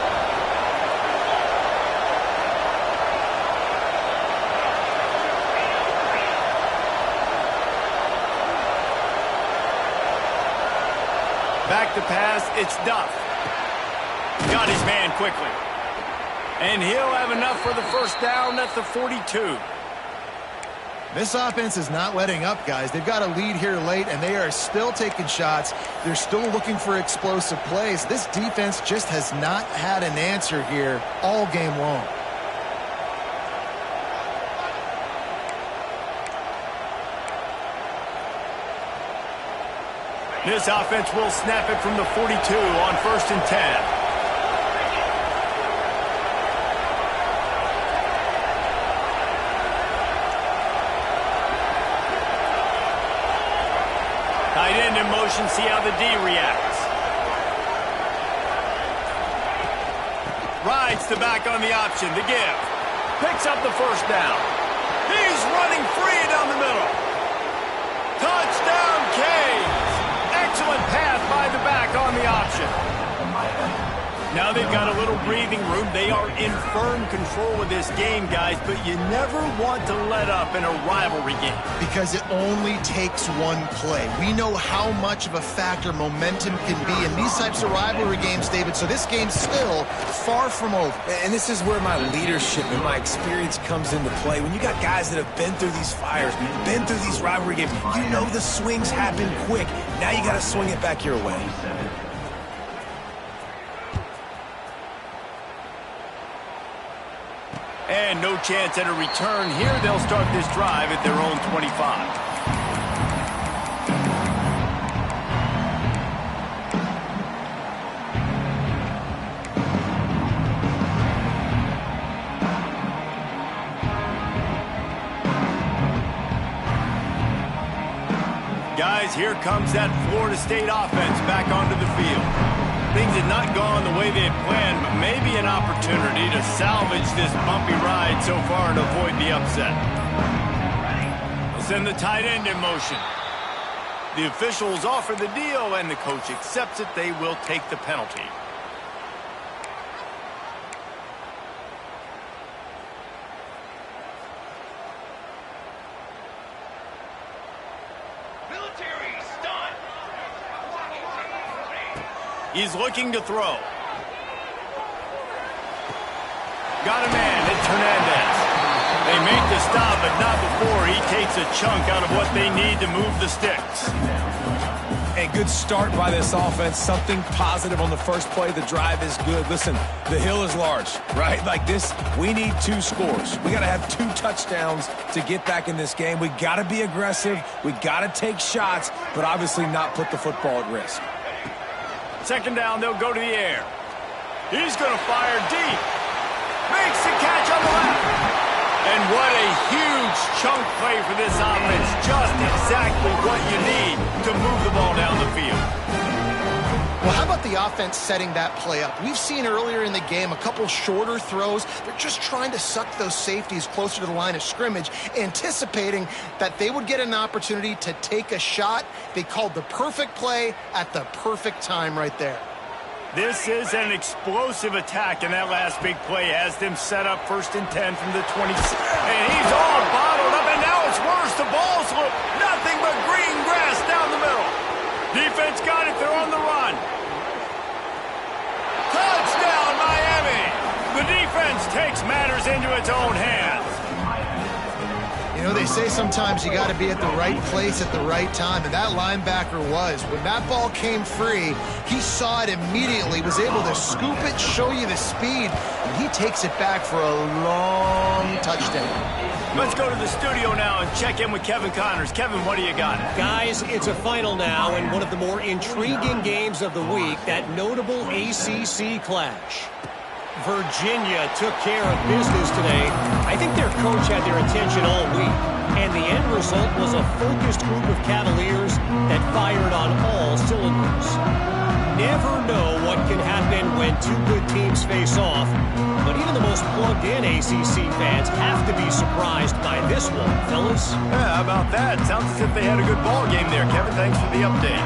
Back to pass, it's Duff. Got his man quickly. And he'll have enough for the first down at the 42. This offense is not letting up, guys. They've got a lead here late, and they are still taking shots. They're still looking for explosive plays. This defense just has not had an answer here all game long. This offense will snap it from the 42 on 1st and 10. Tight end in motion, see how the D reacts. Rides the back on the option, the give. Picks up the first down. He's running free down the middle. Touchdown, Canes! Excellent pass by the back on the option. Now they've got a little breathing room. They are in firm control of this game, guys, but you never want to let up in a rivalry game. Because it only takes one play. We know how much of a factor momentum can be in these types of rivalry games, David, so this game's still far from over. And this is where my leadership and my experience comes into play. When you got guys that have been through these fires, been through these rivalry games, you know the swings happen quick. Now you got to swing it back your way. And no chance at a return here. They'll start this drive at their own 25. Guys, here comes that Florida State offense back onto the field. Things had not gone the way they had planned, but maybe an opportunity to salvage this bumpy ride so far and avoid the upset. They'll send the tight end in motion. The officials offer the deal, and the coach accepts it. They will take the penalty. He's looking to throw. Got a man, it's Hernandez. They make the stop, but not before he takes a chunk out of what they need to move the sticks. A good start by this offense. Something positive on the first play. The drive is good. Listen, the hill is large, right? Like this, we need 2 scores. We got to have 2 touchdowns to get back in this game. We got to be aggressive. We got to take shots, but obviously not put the football at risk. Second down, they'll go to the air. He's going to fire deep. Makes the catch on the left. And what a huge chunk play for this offense. Just exactly what you need to move the ball down the field. Well, how about the offense setting that play up? We've seen earlier in the game a couple shorter throws. They're just trying to suck those safeties closer to the line of scrimmage, anticipating that they would get an opportunity to take a shot. They called the perfect play at the perfect time right there. This is an explosive attack, and that last big play has them set up 1st and 10 from the 20. And he's all bottled up, and now it's worse. The ball's nothing but green grass down the middle. Defense got it. They're on the run. Touchdown, Miami. The defense takes matters into its own hands. You know, they say sometimes you got to be at the right place at the right time, and that linebacker was. When that ball came free, he saw it immediately, was able to scoop it, show you the speed, and he takes it back for a long touchdown. Let's go to the studio now and check in with Kevin Connors. Kevin, what do you got? Guys, it's a final now, and one of the more intriguing games of the week, that notable ACC clash. Virginia took care of business today. I think their coach had their attention all week, and the end result was a focused group of Cavaliers that fired on all cylinders. Never know what can happen when two good teams face off, but even the most plugged-in ACC fans have to be surprised by this one, fellas. Yeah, how about that? Sounds as if they had a good ball game there. Kevin, thanks for the update.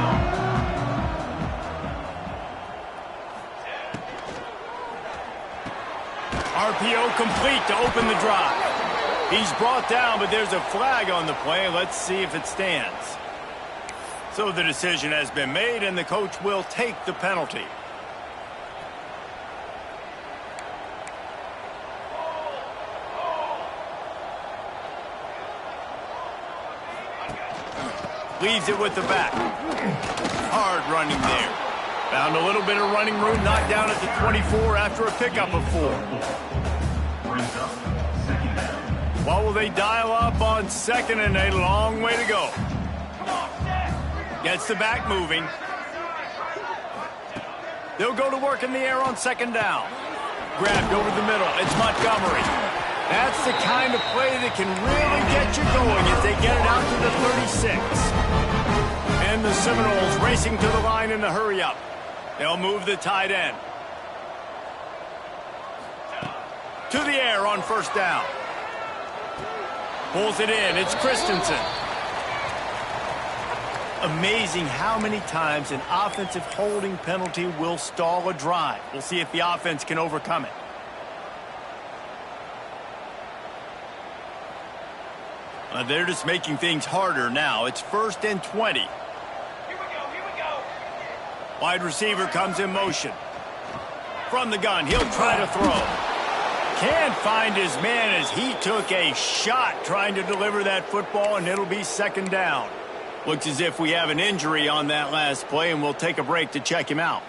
RPO complete to open the drive. He's brought down, but there's a flag on the play. Let's see if it stands. So the decision has been made, and the coach will take the penalty. Leaves it with the back. Hard running there. Found a little bit of running room, knocked down at the 24 after a pickup of 4. What will they dial up on 2nd and a long way to go? Gets the back moving. They'll go to work in the air on 2nd down. Grabbed over the middle. It's Montgomery. That's the kind of play that can really get you going as they get it out to the 36. And the Seminoles racing to the line in a hurry-up. They'll move the tight end. To the air on 1st down. Pulls it in. It's Christensen. Amazing how many times an offensive holding penalty will stall a drive. We'll see if the offense can overcome it. They're just making things harder now. It's 1st and 20. Here we go. Wide receiver comes in motion. From the gun, he'll try to throw. Can't find his man as he took a shot trying to deliver that football, and it'll be 2nd down. Looks as if we have an injury on that last play, and we'll take a break to check him out.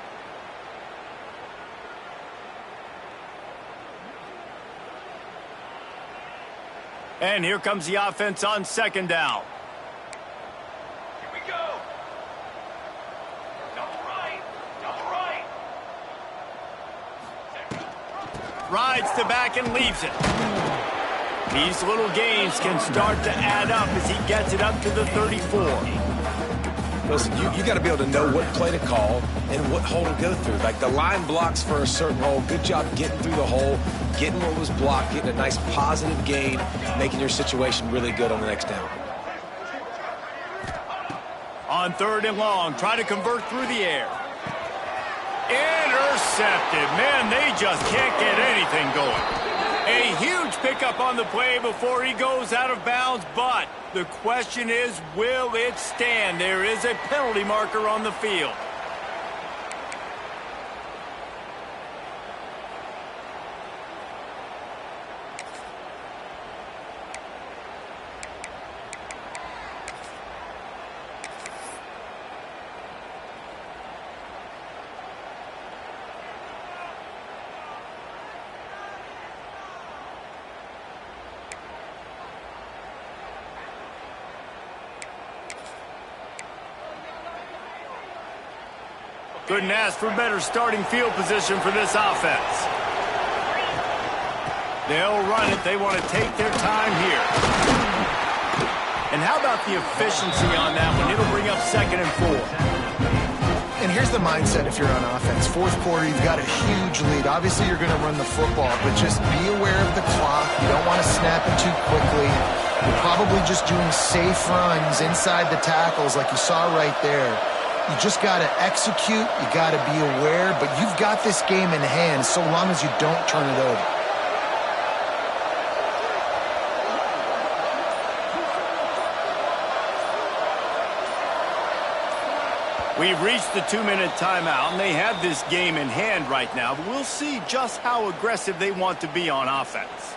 And here comes the offense on 2nd down. Here we go. Double right. Rides the back and leaves it. These little gains can start to add up as he gets it up to the 34. Listen, you got to be able to know what play to call and what hole to go through. Like the line blocks for a certain hole. Good job getting through the hole, getting what was blocked, getting a nice positive gain, making your situation really good on the next down. On 3rd and long, try to convert through the air. Intercepted. Man, they just can't get anything going. A huge pickup on the play before he goes out of bounds, but the question is, will it stand? There is a penalty marker on the field. Couldn't ask for better starting field position for this offense. They'll run it. They want to take their time here. And how about the efficiency on that one? It'll bring up 2nd and 4. And here's the mindset if you're on offense. 4th quarter, you've got a huge lead. Obviously, you're going to run the football, but just be aware of the clock. You don't want to snap it too quickly. You're probably just doing safe runs inside the tackles like you saw right there. You just got to execute. You got to be aware. But you've got this game in hand so long as you don't turn it over. We've reached the 2-minute timeout, and they have this game in hand right now. But we'll see just how aggressive they want to be on offense.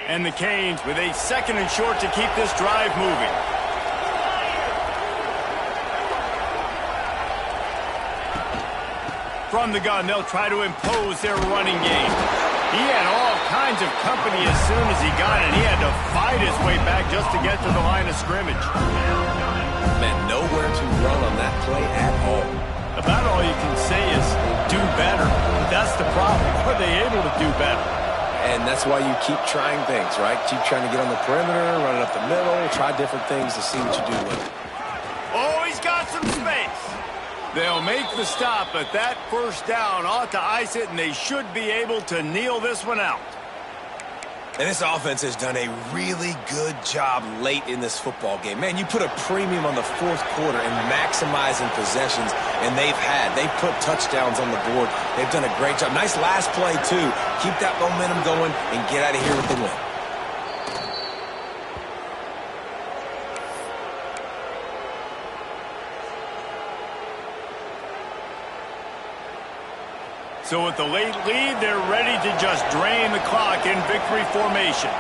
And the Canes with a 2nd and short to keep this drive moving. From the gun, they'll try to impose their running game. He had all kinds of company as soon as he got it. He had to fight his way back just to get to the line of scrimmage. Man, nowhere to run on that play at all. About all you can say is do better. But that's the problem. Are they able to do better? And that's why you keep trying things, right? Keep trying to get on the perimeter, run it up the middle, try different things to see what you do with it. Oh, he's got some space. They'll make the stop, but that first down ought to ice it, and they should be able to kneel this one out. And this offense has done a really good job late in this football game. Man, you put a premium on the fourth quarter and maximizing possessions, and they've put touchdowns on the board. They've done a great job. Nice last play, too. Keep that momentum going and get out of here with the win. So with the late lead, they're ready to just drain the clock in victory formation.